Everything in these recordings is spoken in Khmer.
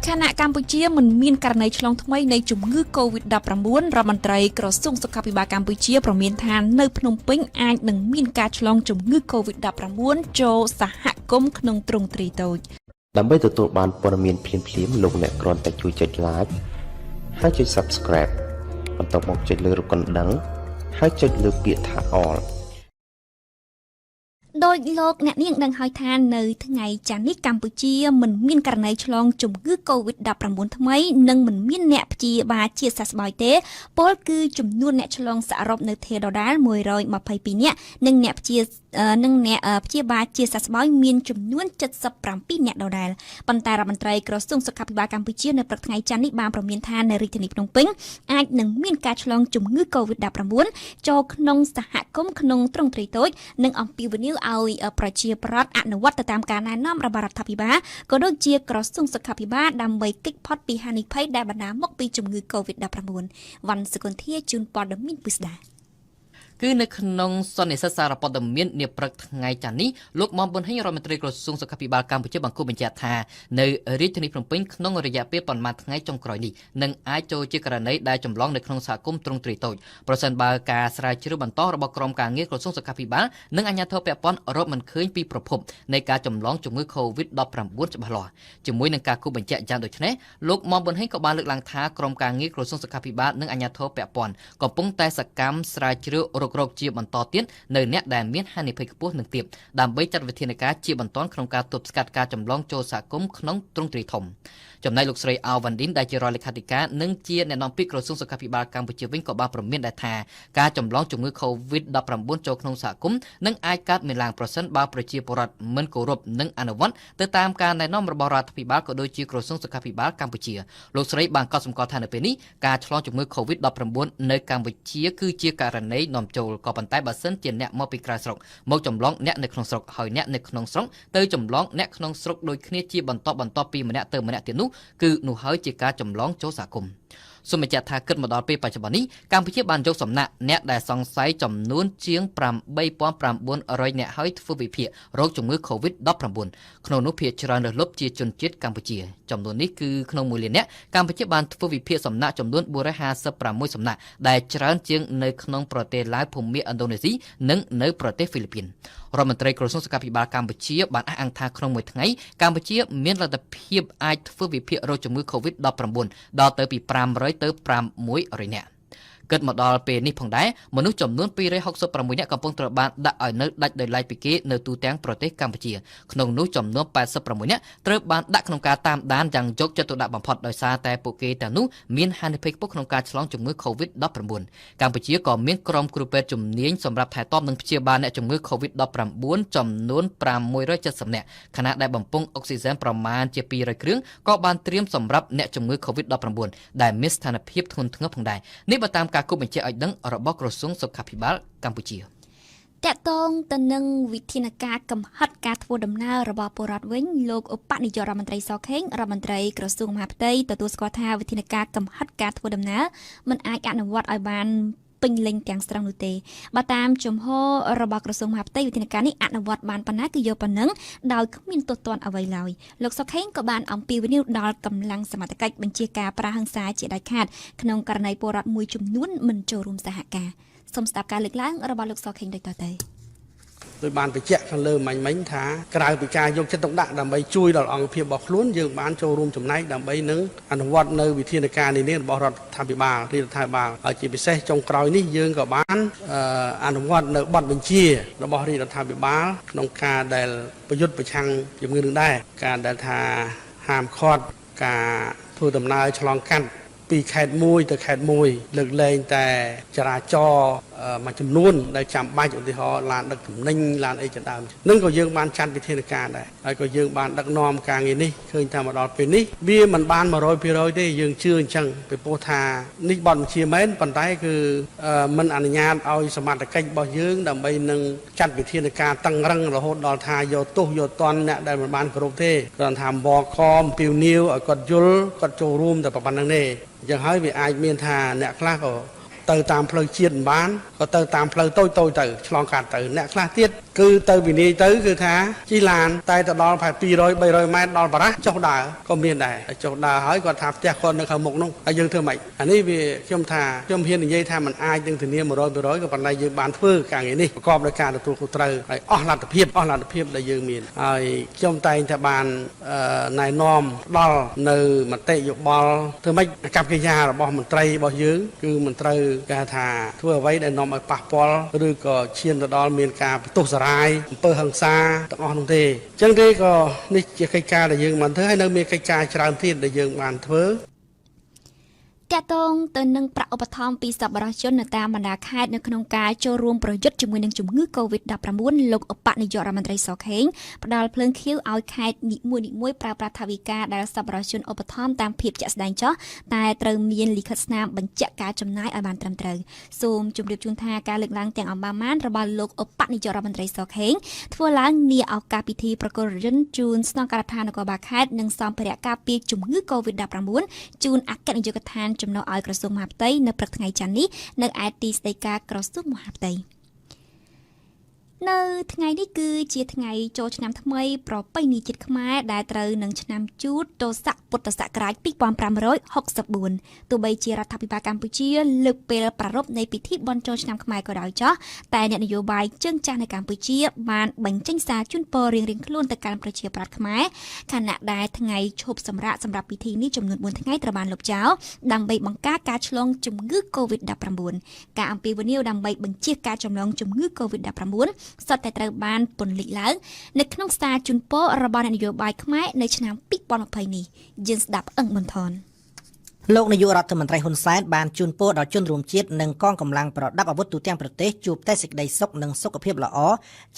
ខណៈកម្ពុជាមិនមានករណីឆ្លងថ្មីនៃជំងឺ COVID-19 រដ្ឋមន្ត្រីក្រសួងសុខាភិបាលកម្ពុជាប្រមានថានៅភ្នំពេញអាចនឹងមានការឆ្លងជំងឺ COVID-19 ចូលសហគមន៍ក្នុងទ្រង់ទ្រាយតូចដើម្បីទទួលបានព័ត៌មានភ្លាមៗលោកអ្នកគ្រាន់តែជួយចុច Like ហើយចុច Subscribe បន្ទាប់មកចុចលើរូបកណ្ដឹងហើយចុចលើពាក្យថា Allដោយលោកអ្នកនាងដឹងហើយថានៅថ្ងៃច័ន្ទនេះកម្ពុជាមិនមានករណីឆ្លងជំងឺ COVID-19 ថ្មីនិងមិនមានអ្នកព្យាបាលជាសះស្បើយទេពលគឺចំនួនអ្នកឆ្លងសរុបនៅថេរដដាល122នាក់និងអ្នកព្យាបាលជាសះស្បើយមានចំនួន77នាក់ដដែលប៉ុន្តែរដ្ឋមន្ត្រីក្រសួងសុខាភិបាលកម្ពុជានៅព្រឹកថ្ងៃច័ន្ទនេះបានប្រមានថានៅរាជធានីភ្នំពេញអាចនឹងមានការឆ្លងជំងឺ COVID-19 ចូលក្នុងសហគមន៍ក្នុងទ្រង់ទ្រាយតូចនិងអំពាវនាវឲ្យប្រជាប្រដ្ឋអនុវត្តទៅតាមការណែនាំរបស់រដ្ឋាភិបាលក៏ដូចជាក្រសួងសុខាភិបាលដើម្បីគេចផុតពីហានិភ័យដែលបណ្ដាលមកពីជំងឺ COVID-19 វ៉ាន់សុគន្ធាជូនព័ត៌មានពិស្ដាគឺនៅក្នុងសន្និសីទសារព័ត៌មាននាព្រឹកថ្ងៃច័ន្ទនេះលោកមុំប៊ុនហេងរដ្ឋមន្ត្រីក្រសួងសុខាភិបាលកម្ពុជាបានគូបញ្ជាក់ថានៅរាជធានីភ្នំពេញក្នុងរយៈពេលប្រមាណថ្ងៃចុងក្រោយនេះនឹងអាចចូលជាករណីដែលចម្លងនៅក្នុងសហគមន៍ទ្រង់ទ្រាយតូចប្រសិនបើការស្រាវជ្រាវបន្តរបស់ក្រុមការងារក្រសួងសុខាភិបាលនិងអាជ្ញាធរពាក់ព័ន្ធរកមិនឃើញពីប្រភពនៃការចម្លងជំងឺ COVID-19 ច្បាស់លាស់ជាមួយនឹងការគូបញ្ជាក់យ៉ាងដូចនេះលោកមុំប៊ុនហេងក៏បានលើកឡើងថាក្រុមការងារក្រសួងសុខាភិបាលនិងអាជ្ញាធរពាក់ព័ន្ធកំពុងតែសកម្មស្រាវជ្រាវរកជាបន្តទៀតនៅអ្នកដែលមានហានិភ័យខ្ពស់នឹងទៀតដើម្បីចាត់វិធានការជាបន្ទាន់ក្នុងការទប់ស្កាត់ការចម្លងចូលសហគមន៍ក្នុងទ្រង់ទ្រាយធំចំណែកលោកស្រីអាវវ៉ាន់ឌិនដែលជារដ្ឋលេខាធិការនិងជាអ្នកនាំពាក្យក្រសួងសុខាភិបាលកម្ពុជាវិញក៏បានប្រមានដែរថាការចម្លងជំងឺ COVID-19 ចូលក្នុងសហគមន៍នឹងអាចកើតមានឡើងប្រសិនបើប្រជាពលរដ្ឋមិនគោរពនិងអនុវត្តទៅតាមការណែនាំរបស់រដ្ឋាភិបាលក៏ដូចជាក្រសួងសុខាភិបាលកម្ពុជាលោកស្រីបានកត់សម្គាល់ថានៅពេលនេះការឆ្លងជំងឺ COVID-19 នៅកម្ពុជាគឺជាករណីនាំចូលក៏ប៉ុន្តែបើសិនជាអ្នកមកពីក្រៅស្រុកមកចម្លងអ្នកនៅក្នុងស្រុកហើយអ្នកនៅក្នុងស្រុកទៅចម្លងអ្នកក្នុងស្រុកដូចគ្នាជាបន្តពីម្នាក់ទៅម្នាក់ទៀតគឺនោះហើយជាការចម្លងចូលសហគមន៍សូមបញ្ជាក់ថាគិតមកដល់ពេលបច្ចុប្បន្ននេះកម្ពុជាបានយកសំណាក់អ្នកដែលសង្ស័យចំនួនជាង 8,900 អ្នកហើយធ្វើវិភាគរោគជំងឺ COVID-19 ក្នុងនោះភាគច្រើនលើសលប់ជាជនជាតិកម្ពុជាចំនួននេះគឺក្នុង1លានអ្នកកម្ពុជាបានធ្វើវិភាគសំណាក់ចំនួន456សំណាក់ដែលច្រើនជាងនៅក្នុងប្រទេសឡាវភូមាឥណ្ឌូនេស៊ីនិងនៅប្រទេសហ្វីលីពីនរដ្ឋមន្ត្រីក្រសួងសុខាភិបាលកម្ពុជាបានអះអាងថាក្នុងមួយថ្ងៃកម្ពុជាមានលទ្ធភាពអាចធ្វើវិភាគរោគជំងឺ COVID-19 ដល់ទៅពី500ទៅ600នាក់គិតមកដល់ពេលនេះផងដែរមនុស្សចំនួន266នាក់កំពុងត្រូវបានដាក់ឲ្យនៅដាច់ដោយឡែកពីគេនៅទូទាំងប្រទេសកម្ពុជាក្នុងនោះចំនួន86នាក់ត្រូវបានដាក់ក្នុងការតាមដានយ៉ាងយកចិត្តទុកដាក់បំផុតដោយសារតែពួកគេទាំងនោះមានហានិភ័យខ្ពស់ក្នុងការឆ្លងជំងឺ COVID-19 កម្ពុជាក៏មានក្រុមគ្រូពេទ្យជំនាញសម្រាប់ថែទាំនិងព្យាបាលអ្នកជំងឺ COVID-19 ចំនួន570នាក់ខណៈដែលបំពង់អុកស៊ីហ្សែនប្រមាណជា200គ្រឿងក៏បានត្រៀមសម្រាប់អ្នកជំងឺ COVID-19 ដែលមានស្ថានភាពធ្ងន់ធ្ងរផងដែរនេះបើតាមការគូបញ្ជាក់ឲ្យដឹងរបស់ក្រសួងសុខាភិបាលកម្ពុជាតកតងទៅនឹងវិធានការកំហិតការធ្វើដំណើររបស់ពលរដ្ឋវិញលោកឧបនាយករដ្ឋមន្ត្រីសខេងរដ្ឋមន្ត្រីក្រសួងមហាផ្ទៃទទួលស្គាល់ថាវិធានការកំហិតការធ្វើដំណើរមិនអាចអនុវត្តឲ្យបានពេញលេញទាំងស្រុងនោះទេបើតាមជំហររបស់ក្រសួងមហាផ្ទៃវិធានការនេះអនុវត្តបានប៉ុណ្ណាគឺយកប៉ុណ្ណឹងដោយគ្មានទោសទណ្ឌអ្វីឡើយលោកសុខេងក៏បានអំពាវនាវដល់កម្លាំងសមត្ថកិច្ចបញ្ជាការប្រាហិង្សាជាដាច់ខាតក្នុងករណីពលរដ្ឋមួយចំនួនមិនចូលរួមសហការសូមស្ដាប់ការលើកឡើងរបស់លោកសុខេងដូចតទៅដោយបានបញ្ជាក់ខាងលើមិញថាក្រៅពីការយកចិត្តទុកដាក់ដើម្បីជួយដល់អង្គភាពរបស់ខ្លួនយើងបានចូលរួមចំណែកដើម្បីនឹងអនុវត្តនៅវិធានការនានារបស់រដ្ឋាភិបាលហើយជាពិសេសចុងក្រោយនេះយើងក៏បានអនុវត្តនៅបទបញ្ជារបស់រដ្ឋាភិបាលក្នុងការដែលប្រយុទ្ធប្រឆាំងជំងឺនឹងដែរការដែលថាហាមឃាត់ការធ្វើដំណើរឆ្លងកាត់ពីខេត្តមួយទៅខេត្តមួយលើកលែងតែចរាចរណ៍មួយចំនួនដែលចាំបាច់ឧទាហរណ៍ឡានដឹកទំនិញឡានអីជាដើមនឹងក៏យើងបានចាត់វិធានការដែរហើយក៏យើងបានដឹកនាំការងារនេះឃើញថាមកដល់ពេលនេះវាមិនបាន 100% ទេយើងជឿអញ្ចឹងពីព្រោះថានេះបទបញ្ជាមែនប៉ុន្តែគឺមិនអនុញ្ញាតឲ្យសមត្ថកិច្ចរបស់យើងដើម្បីនឹងចាត់វិធានការតឹងរឹងរហូតដល់ថាយកទោសយកទណ្ឌអ្នកដែលមិនបានគោរពទេគ្រាន់ថាបកខំពីវនាវឲ្យគាត់យល់គាត់ចូលរួមតែប៉ុណ្្នឹងទេអញ្ចឹងហើយវាអាចមានថាអ្នកខ្លះក៏ទៅតាមផ្លូវជាតិមិនបានក៏ទៅតាមផ្លូវតូចទៅឆ្លងកាត់ទៅអ្នកខ្លះទៀត គឺទៅវិនិច្ឆ័យទៅគឺថាជីឡានតែទៅដល់ប្រហែល200 300ម៉ែត្រដល់បារាសចុះដើរក៏មានដែរចុះដើរហើយគាត់ថាផ្ទះគាត់នៅខាងមុខនោះហើយយើងធ្វើម៉េចអានេះវាខ្ញុំហ៊ាននិយាយថាมันអាចនឹងធានា 100% ក៏ប៉ុន្តែយើងបានធ្វើការងារនេះប្រកបដោយការទទួលខុសត្រូវហើយអស់លទ្ធភាពដែលយើងមានហើយខ្ញុំតែងតែបានណែនាំដល់នៅមតិយោបល់ធ្វើម៉េចអាកប្បកិរិយារបស់មន្ត្រីរបស់យើងគឺមិនត្រូវគេថាធ្វើអ្វីដែលនាំឲ្យប៉ះពាល់ឬក៏ឈានទៅដល់មានការបន្ទោសសារាយអំពើហិង្សាទាំងអស់នោះទេអញ្ចឹងទេក៏នេះជាកិច្ចការដែលយើងបានធ្វើហើយនៅមានកិច្ចការច្រើនទៀតដែលយើងបានធ្វើតាក់ទងទៅនឹងប្រាក់ឧបត្ថម្ភពីសប្បុរសជននៅតាមបណ្ដាខេត្តនៅក្នុងការចូលរួមប្រយុទ្ធជាមួយនឹងជំងឺ Covid-19 លោកឧបនាយករដ្ឋមន្ត្រីសខេងផ្ដល់ភ្លើងខៀវឲ្យខេត្តនីមួយៗប្រើប្រាស់ថវិកាដែលសប្បុរសជនឧបត្ថម្ភតាមភាពជាក់ស្ដែងចោះតែត្រូវមានលិខិតស្នាមបញ្ជាក់ការចំណាយឲ្យបានត្រឹមត្រូវសូមជម្រាបជូនថាការលើកឡើងទាំងអម្បាលម៉ានរបស់លោកឧបនាយករដ្ឋមន្ត្រីសខេងធ្វើឡើងនាឱកាសពិធីប្រគល់រថយន្តជូនស្នងការដ្ឋាននគរបាលខេត្តនិងសម្ភារៈការពារជំងឺ Covid-19 ជូនអគ្គនាយកដ្ឋានចំណុះឲ្យក្រសួងមហាផ្ទៃនៅព្រឹកថ្ងៃច័ន្ទនេះនៅឯទីស្តីការក្រសួងមហាផ្ទៃនៅថ្ងៃនេះគឺជាថ្ងៃចូលឆ្នាំថ្មីប្រពៃណីជាតិខ្មែរដែលត្រូវនឹងឆ្នាំជូតទស័កពុទ្ធសករាជ2564ទោះបីជារដ្ឋាភិបាលកម្ពុជាលើកពេលប្រារព្ធនៃពិធីបុណ្យចូលឆ្នាំខ្មែរក៏ដោយចោះតែអ្នកនយោបាយជើងចាស់នៅកម្ពុជាបានបញ្ចេញសារជូនពររៀងៗខ្លួនទៅកាន់ប្រជាប្រដ្ឋខ្មែរខណៈដែលថ្ងៃឈប់សម្រាកសម្រាប់ពិធីនេះចំនួន4ថ្ងៃត្រូវបានលុបចោលដើម្បីបង្ការការឆ្លងជំងឺ Covid-19 ការអំពាវនាវដើម្បីបញ្ជៀសការចម្លងជំងឺ Covid-19 សុទ្ធតែត្រូវបានពន្លិចឡើងនៅក្នុងសារជូនពររបស់អ្នកនយោបាយខ្មែរនៅឆ្នាំ2020នេះយើងស្ដាប់អឹងបន្ថនលោកនាយករដ្ឋមន្ត្រីហ៊ុនសែនបានជូនពរដល់ជនរួមជាតិនិងកងកម្លាំងប្រដាប់អាវុធទូទាំងប្រទេសជួបតែសេចក្តីសុខនិងសុខភាពល្អ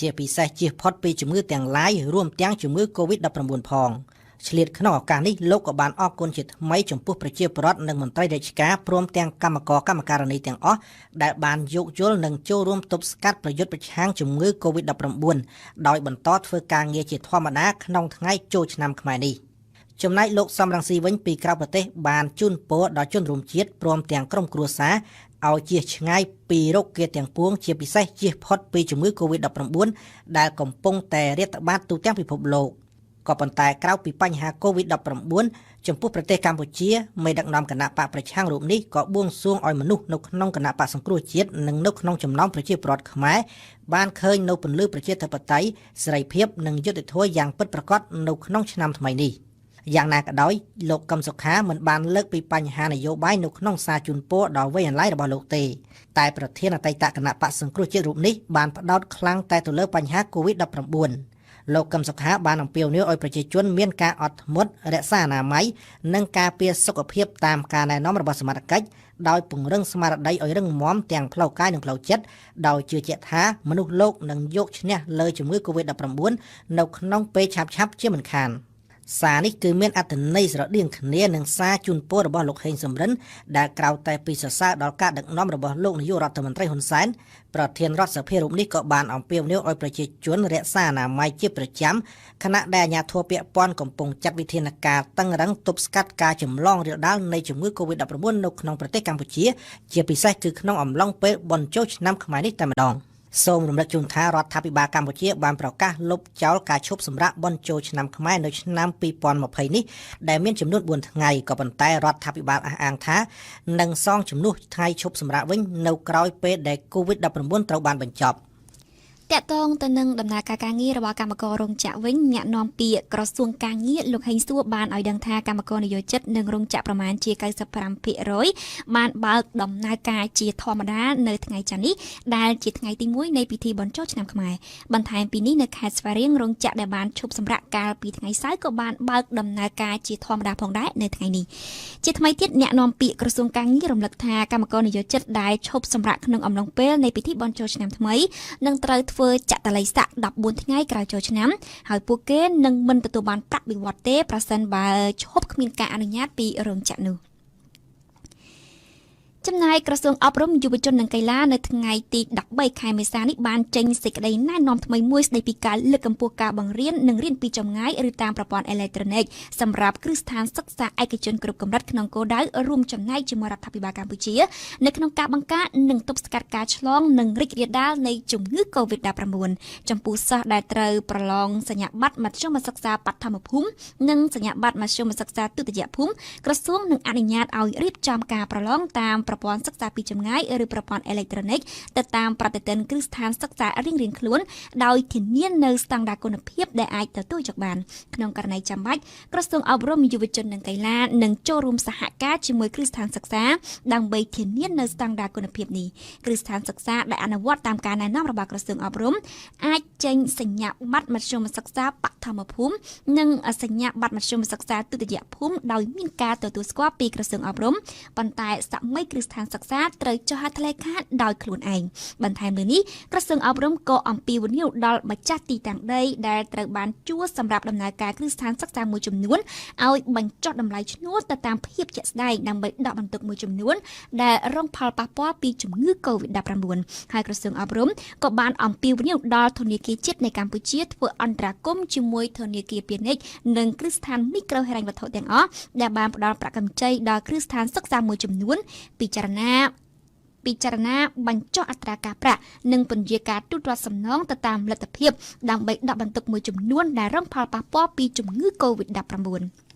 ជាពិសេសជៀសផុតពីជំងឺទាំងឡាយរួមទាំងជំងឺ Covid-19 ផងឆ្លៀតក្នុងឱកាសនេះលោកក៏បានអរគុណជាថ្មីចំពោះប្រជាពលរដ្ឋនិងមន្ត្រីរាជការព្រមទាំងគណៈកម្មការនីទាំងអស់ដែលបានយោគយល់និងចូលរួមទប់ស្កាត់ប្រយុទ្ធប្រឆាំងជំងឺ Covid-19 ដោយបន្តធ្វើការងារជាធម្មតាក្នុងថ្ងៃចូលឆ្នាំខ្មែរនេះចំណែកលោកសំរងស៊ីវិញពីក្រៅប្រទេសបានជូនពរដល់ជនរួមជាតិព្រមទាំងក្រុមគ្រួសារឲ្យជៀសឆ្ងាយពីរោគគាទាំងពួងជាពិសេសជៀសផុតពីជំងឺ Covid-19 ដែលកំពុងតែរាតត្បាតទូទាំងពិភពលោកក៏ប៉ុន្តែក្រៅពីបញ្ហា Covid-19 ចំពោះប្រទេសកម្ពុជាមេដឹកនាំគណៈបកប្រឆាំងរូបនេះក៏បួងសួងឲ្យមនុស្សនៅក្នុងគណៈបកសង្គ្រោះជាតិនិងនៅក្នុងចំណោមប្រជាពលរដ្ឋខ្មែរបានឃើញនៅពន្លឺប្រជាធិបតេយ្យសេរីភាពនិងយុត្តិធម៌យ៉ាងពិតប្រាកដនៅក្នុងឆ្នាំថ្មីនេះយ៉ាងណាក៏ដោយលោកកឹមសុខាមិនបានលើកពីបញ្ហានយោបាយនៅក្នុងសារជូនពរដល់វ័យអន្លាយរបស់លោកទេតែប្រធានអតីតគណៈបកសង្គ្រោះជាតិរូបនេះបានផ្ដោតខ្លាំងតែទៅលើបញ្ហា COVID-19 លោកកឹមសុខាបានអំពាវនាវឲ្យប្រជាជនមានការអត់ធ្មត់រក្សាអនាម័យនិងការពារសុខភាពតាមការណែនាំរបស់សមត្ថកិច្ចដោយពង្រឹងស្មារតីឲ្យរឹងមាំទាំងផ្លូវកាយនិងផ្លូវចិត្តដោយជឿជាក់ថាមនុស្សលោកនឹងយកឈ្នះលើជំងឺ COVID-19 នៅក្នុងពេលឆាប់ៗជាមិនខានសារនេះគឺមានអត្ថន័យស្រដៀងគ្នានឹងសារជូនពររបស់លោកហេងសំរិនដែលក្រៅតែពីសរសើរដល់ការដឹកនាំរបស់លោកនាយករដ្ឋមន្ត្រីហ៊ុនសែនប្រធានរដ្ឋសភារូបនេះក៏បានអំពាវនាវឲ្យប្រជាជនរក្សាអនាម័យជាប្រចាំខណៈដែលអាជ្ញាធរពាក់ព័ន្ធកំពុងចាត់វិធានការតឹងរ៉ឹងទប់ស្កាត់ការចម្លងរាលដាលនៃជំងឺ COVID-19 នៅក្នុងប្រទេសកម្ពុជាជាពិសេសគឺក្នុងអំឡុងពេលបុណ្យចូលឆ្នាំខ្មែរនេះតែម្ដងសូមរំលឹកជូនថារដ្ឋាភិបាលកម្ពុជាបានប្រកាសលុបចោលការឈប់សម្រាកបុណ្យចូលឆ្នាំខ្មែរនៅឆ្នាំ2020នេះដែលមានចំនួន4ថ្ងៃក៏ប៉ុន្តែរដ្ឋាភិបាលអះអាងថានឹងសងជំនួសថ្ងៃឈប់សម្រាកវិញនៅក្រោយពេលដែល COVID-19 ត្រូវបានបញ្ចប់តាក់ទងទៅនឹងដំណើរការងាររបស់កម្មកររោងចក្រវិញអ្នកនាំពាក្យក្រសួងការងារលោកហេងសួរបានឲ្យដឹងថាកម្មករនិយោជិតនិងរោងចក្រប្រមាណជា 95% បានបើកដំណើរការជាធម្មតានៅថ្ងៃច័ន្ទនេះដែលជាថ្ងៃទី1នៃពិធីបុណ្យចូលឆ្នាំខ្មែរបន្ថែមពីនេះនៅខេត្តស្វាយរៀងរោងចក្រដែលបានឈប់សម្រាកកាលពីថ្ងៃសៅរ៍ក៏បានបើកដំណើរការជាធម្មតាផងដែរនៅថ្ងៃនេះជាថ្មីទៀតអ្នកនាំពាក្យក្រសួងការងាររំលឹកថាកម្មករនិយោជិតដែលឈប់សម្រាកក្នុងអំឡុងពេលនៃពិធីបុណ្យចូលឆ្នាំថ្មីនឹងត្រូវធ្វើចតល័យស័ក14ថ្ងៃក្រោយចូលឆ្នាំហើយពួកគេនឹងមិនទទួលបានប្រាក់បៀវត្សទេប្រសិនបើឈប់គ្មានការអនុញ្ញាតពីរោងចក្រនោះ ចំណែកក្រសួងអប់រំយុវជននិងកីឡានៅថ្ងៃទី13ខែមេសានេះបានចេញសេចក្តីណែនាំថ្មីមួយស្តីពីការលើកកម្ពស់ការបង្រៀននិងរៀនពីចម្ងាយឬតាមប្រព័ន្ធអេឡិចត្រូនិកសម្រាប់គ្រឹះស្ថានសិក្សាឯកជនគ្រប់កម្រិតក្នុងគោលដៅរួមចំណែកជាមួយរដ្ឋាភិបាលកម្ពុជានៅក្នុងការបង្ការនិងទប់ស្កាត់ការឆ្លងនិងរីករាលដាលនៃជំងឺ COVID-19 ចំពោះសិស្សដែលត្រូវប្រឡងសញ្ញាបត្រមធ្យមសិក្សាបឋមភូមិនិងសញ្ញាបត្រមធ្យមសិក្សាទុតិយភូមិក្រសួងនឹងអនុញ្ញាតឲ្យរៀបចំការប្រឡងតាមប្រព័ន្ធសិក្សាពីចម្ងាយឬប្រព័ន្ធអេឡិចត្រូនិកទៅតាមប្រតិទិនគ្រឹះស្ថានសិក្សារៀងៗខ្លួនដោយធានានូវស្តង់ដារគុណភាពដែលអាចទទួលយកបានក្នុងករណីចាំបាច់ក្រសួងអប់រំយុវជននិងកីឡានឹងចូលរួមសហការជាមួយគ្រឹះស្ថានសិក្សាដើម្បីធានានូវស្តង់ដារគុណភាពនេះគ្រឹះស្ថានសិក្សាដែលអនុវត្តតាមការណែនាំរបស់ក្រសួងអប់រំអាចចេញសញ្ញាបត្រមធ្យមសិក្សាបឋមភូមិនិងសញ្ញាបត្រមធ្យមសិក្សាទុតិយភូមិដោយមានការទទួលស្គាល់ពីក្រសួងអប់រំប៉ុន្តែសម័យគ្រឹះស្ថានសិក្សាត្រូវចុះហត្ថលេខាដោយខ្លួនឯងបន្ថែមលើនេះក្រសួងអប់រំក៏អំពាវនាវដល់ម្ចាស់ទីតាំងដីដែលត្រូវបានជួលសម្រាប់ដំណើរការគ្រឹះស្ថានសិក្សាមួយចំនួនឲ្យបញ្ចុះតម្លៃឈ្នួលទៅតាមភាពជាក់ស្ដែងដើម្បីដកបន្ទុកមួយចំនួនដែលរងផលប៉ះពាល់ពីជំងឺ COVID-19 ហើយក្រសួងអប់រំក៏បានអំពាវនាវដល់ធនាគារជាតិនៃកម្ពុជាធ្វើអន្តរាគមន៍ជាមួយធនាគារពាណិជ្ជនិងគ្រឹះស្ថានមីក្រូហិរញ្ញវត្ថុទាំងអស់ដែលបានផ្ដល់ប្រាក់កម្ចីដល់គ្រឹះស្ថានសិក្សាមួយចំនួនពិចារណាបញ្ចុះអត្រាការប្រាក់និងពន្យាការទូទាត់សំណងទៅតាមលទ្ធភាពដើម្បីដកបន្ទុកមួយចំនួនដែលរងផលប៉ះពាល់ពីជំងឺ COVID-19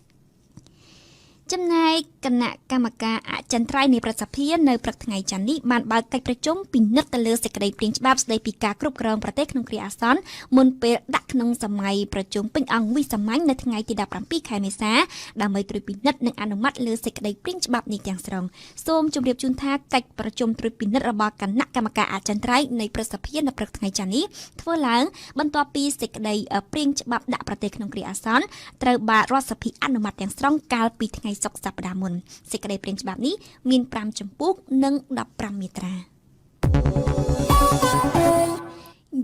ចំណែកគណៈកម្មការអចិន្ត្រៃយ៍នៃប្រសិទ្ធភាពនៅព្រឹកថ្ងៃច័ន្ទនេះបានបើកកិច្ចប្រជុំពិនិត្យទៅលើសេចក្តីព្រាងច្បាប់ស្តីពីការគ្រប់គ្រងប្រទេសក្នុងគ្រាអាសន្នមុនពេលដាក់ក្នុងសម័យប្រជុំពេញអង្គវិសាមញ្ញនៅថ្ងៃទី17ខែមេសាដើម្បីត្រួតពិនិត្យនិងអនុម័តលើសេចក្តីព្រាងច្បាប់នេះទាំងស្រុងសូមជម្រាបជូនថាកិច្ចប្រជុំត្រួតពិនិត្យរបស់គណៈកម្មការអចិន្ត្រៃយ៍នៃប្រសិទ្ធភាពនៅព្រឹកថ្ងៃច័ន្ទនេះធ្វើឡើងបន្ទាប់ពីសេចក្តីព្រាងច្បាប់ដាក់ប្រទេសក្នុងគ្រាអាសន្នត្រូវបានរដ្ឋសភាអនុម័តទាំងស្រុងកាលពីថ្ងៃសុក្រសប្តាហ៍មុនសេចក្តីព្រាងច្បាប់នេះមាន5ជំពូកនិង15មាត្រា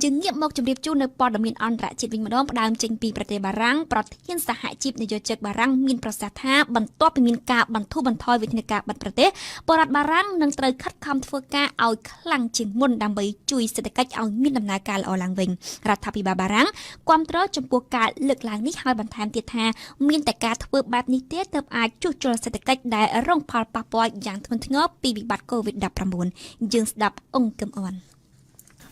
យើងងាកមកជម្រាបជូននៅព័ត៌មានអន្តរជាតិវិញម្ដងផ្ដើមចេញពីប្រទេសបារាំងប្រធានសហជីពនយោជកបារាំងមានប្រសាសន៍ថាបន្ទាប់ពីមានការបន្ធូរបន្ថយវិធានការបិទប្រទេសបរដ្ឋបារាំងនឹងត្រូវខិតខំធ្វើការឲ្យខ្លាំងជាងមុនដើម្បីជួយសេដ្ឋកិច្ចឲ្យមានដំណើរការល្អឡើងវិញរដ្ឋាភិបាលបារាំងគាំទ្រចំពោះការលើកឡើងនេះហើយបន្ថែមទៀតថាមានតែការធ្វើបែបនេះទេទើបអាចជួសជុលសេដ្ឋកិច្ចដែលរងផលប៉ះពាល់យ៉ាងធ្ងន់ធ្ងរពីវិបត្តិ COVID-19 យើងស្ដាប់អង្គកឹមអន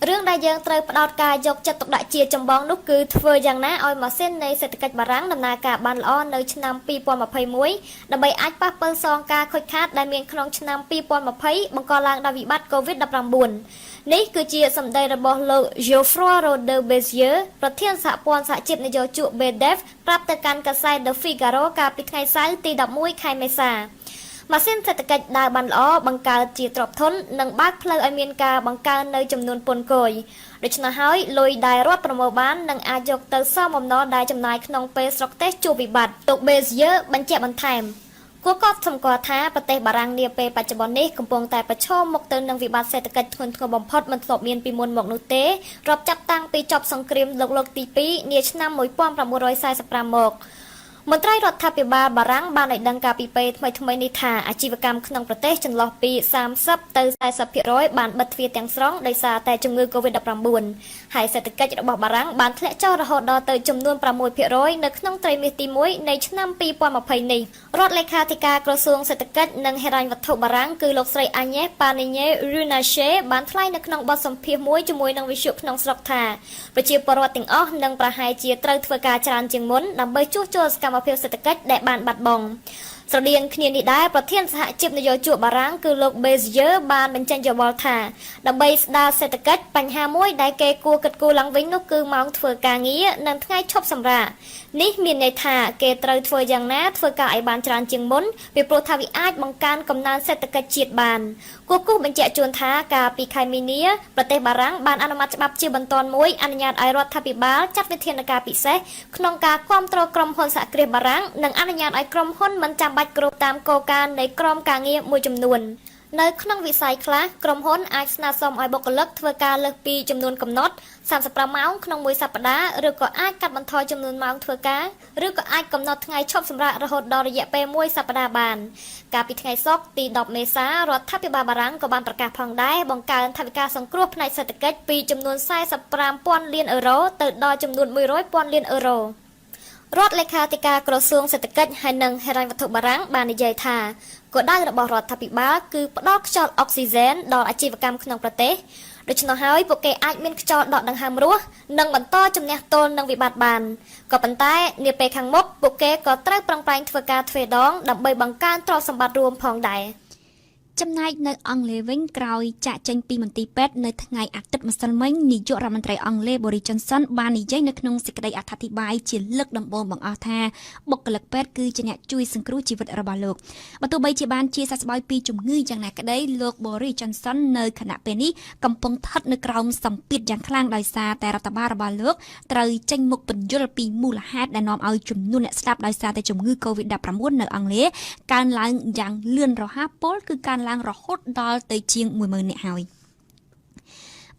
រឿងដែលយើងត្រូវផ្ដោតការយកចិត្តទុកដាក់ជាចម្បងនោះគឺធ្វើយ៉ាងណាឲ្យម៉ាស៊ីននៃសេដ្ឋកិច្ចបារាំងដំណើរការបានល្អនៅឆ្នាំ2021ដើម្បីអាចប៉ះប៉ូវសងការខូចខាតដែលមានក្នុងឆ្នាំ2020បង្កឡើងដោយវិបត្តិ COVID-19 នេះគឺជាសម្ដីរបស់លោក Geoffroy Roder Bézier ប្រធានសហព័ន្ធសហជីពនយោជក BDEF ប្រាប់ទៅកាន់កាសែត The Figaro កាលពីថ្ងៃសៅរ៍ទី11ខែមេសាម៉ាស៊ីនសេដ្ឋកិច្ចដើរបានល្អបង្កើតជាទ្រព្យធននិងបើកផ្លូវឲ្យមានការបង្កើននៅចំនួនពន្ធគយដូច្នេះហើយលុយដែលរដ្ឋប្រមូលបាននឹងអាចយកទៅសងបំណុលដែលចំណាយក្នុងពេលស្រុកទេសជួបវិបត្តិលោក Bézier បញ្ជាក់បន្ថែមគួរកត់សម្គាល់ថាប្រទេសបារាំងនាពេលបច្ចុប្បន្ននេះកំពុងតែប្រឈមមុខទៅនឹងវិបត្តិសេដ្ឋកិច្ចធ្ងន់ធ្ងរបំផុតមិនធ្លាប់មានពីមុនមកនោះទេរាប់ចាប់តាំងពីចប់សង្គ្រាមលោកទី2នាឆ្នាំ1945មកមន្ត្រីរដ្ឋាភិបាលបារាំងបានឲ្យដឹងកាលពីពេលថ្មីៗនេះថាអាជីវកម្មក្នុងប្រទេសចន្លោះពី30ទៅ40%បានបិទទ្វារទាំងស្រុងដោយសារតែជំងឺ COVID-19 ហើយសេដ្ឋកិច្ចរបស់បារាំងបានធ្លាក់ចុះរហូតដល់ទៅចំនួន 6% នៅក្នុងត្រីមាសទី1នៃឆ្នាំ2020នេះរដ្ឋលេខាធិការក្រសួងសេដ្ឋកិច្ចនិងហិរញ្ញវត្ថុបារាំងគឺលោកស្រី Agnès Pannier-Runacher បានថ្លែងនៅក្នុងបទសម្ភាសន៍មួយជាមួយនឹងវិទ្យុក្នុងស្រុកថាប្រជាពលរដ្ឋទាំងអស់នឹងប្រហែលជាត្រូវធ្វើការច្រើនជាងមុនដើម្បីជួសជុលសកម្មភាពសេដ្ឋកិច្ចដែលបានបាត់បង់ស្រដៀងគ្នានេះដែរប្រធានសហជីពនយោជកបារាំងគឺលោក Bézier បានបញ្ចេញយោបល់ថាដើម្បីស្ដារសេដ្ឋកិច្ចបញ្ហាមួយដែលគេគួរគិតគូរឡើងវិញនោះគឺម៉ោងធ្វើការងារនិងថ្ងៃឈប់សម្រាកនេះមានន័យថាគេត្រូវធ្វើយ៉ាងណាធ្វើការឲ្យបានច្រើនជាងមុនពីព្រោះថាវាអាចបង្កើនកំណើនសេដ្ឋកិច្ចជាតិបានគូបញ្ជាក់ជូនថាកាលពីខែមីនាប្រទេសបារាំងបានអនុម័តច្បាប់ជាបន្ទាន់មួយអនុញ្ញាតឲ្យរដ្ឋាភិបាលចាត់វិធានការពិសេសក្នុងការគាំទ្រក្រុមហ៊ុនសហគ្រាសបារាំងនិងអនុញ្ញាតឲ្យក្រុមហ៊ុនមិនចាំបាច់គោរពតាមគោលការណ៍នៃក្រមការងារមួយចំនួន នៅក្នុងវិស័យខ្លះក្រុមហ៊ុនអាចស្នើសុំឲ្យបុគ្គលិកធ្វើការលើសពីចំនួនកំណត់35ម៉ោងក្នុងមួយសប្តាហ៍ឬក៏អាចកាត់បន្ថយចំនួនម៉ោងធ្វើការឬក៏អាចកំណត់ថ្ងៃឈប់សម្រាករហូតដល់រយៈពេលមួយសប្តាហ៍បានកាលពីថ្ងៃសុក្រទី10មេសារដ្ឋាភិបាលបារាំងក៏បានប្រកាសផងដែរបង្កើនថវិកាសង្គ្រោះផ្នែកសេដ្ឋកិច្ចពីចំនួន45,000 លានអឺរ៉ូទៅដល់ចំនួន100,000 លានអឺរ៉ូរដ្ឋលេខាធិការក្រសួងសេដ្ឋកិច្ចហើយនិងហិរញ្ញវត្ថុបារាំងបាននិយាយថាគោលដៅរបស់រដ្ឋាភិបាលគឺផ្ដល់ខ្យល់អុកស៊ីហ្សែនដល់អាជីវកម្មក្នុងប្រទេសដូច្នោះហើយពួកគេអាចមានខ្យល់ដកដង្ហើមរស់និងបន្តជំនះទល់នឹងវិបត្តិបានក៏ប៉ុន្តែនាពេលខាងមុខពួកគេក៏ត្រូវប្រឹងប្រែងធ្វើការទ្វេដងដើម្បីបង្កើនទ្រព្យសម្បត្តិរួមផងដែរចំណែកនៅអង់គ្លេសវិញក្រោយចាក់ចេញពីមន្ទីរពេទ្យនៅថ្ងៃអាទិត្យម្សិលមិញនាយករដ្ឋមន្ត្រីអង់គ្លេស Boris Johnson បាននិយាយនៅក្នុងសេចក្តីអត្ថាធិប្បាយជាលើកដំបូងបង្អស់ថាបុគ្គលិកពេទ្យគឺជាអ្នកជួយសង្គ្រោះជីវិតរបស់លោកបើទោះបីជាបានជាសះស្បើយពីជំងឺយ៉ាងណាក្តីលោក Boris Johnson នៅខណៈពេលនេះកំពុងស្ថិតនៅក្រោមសម្ពាធយ៉ាងខ្លាំងដោយសារតែរដ្ឋបាលរបស់លោកត្រូវចេញមុខពន្យល់ពីមូលហេតុដែលនាំឲ្យចំនួនអ្នកស្លាប់ដោយសារតែជំងឺ COVID-19 នៅអង់គ្លេសកើនឡើងយ៉ាងលឿនរហ័សពលគឺកើនឡើងរហូតដល់ទៅជាង 10,000 នាក់ហើយ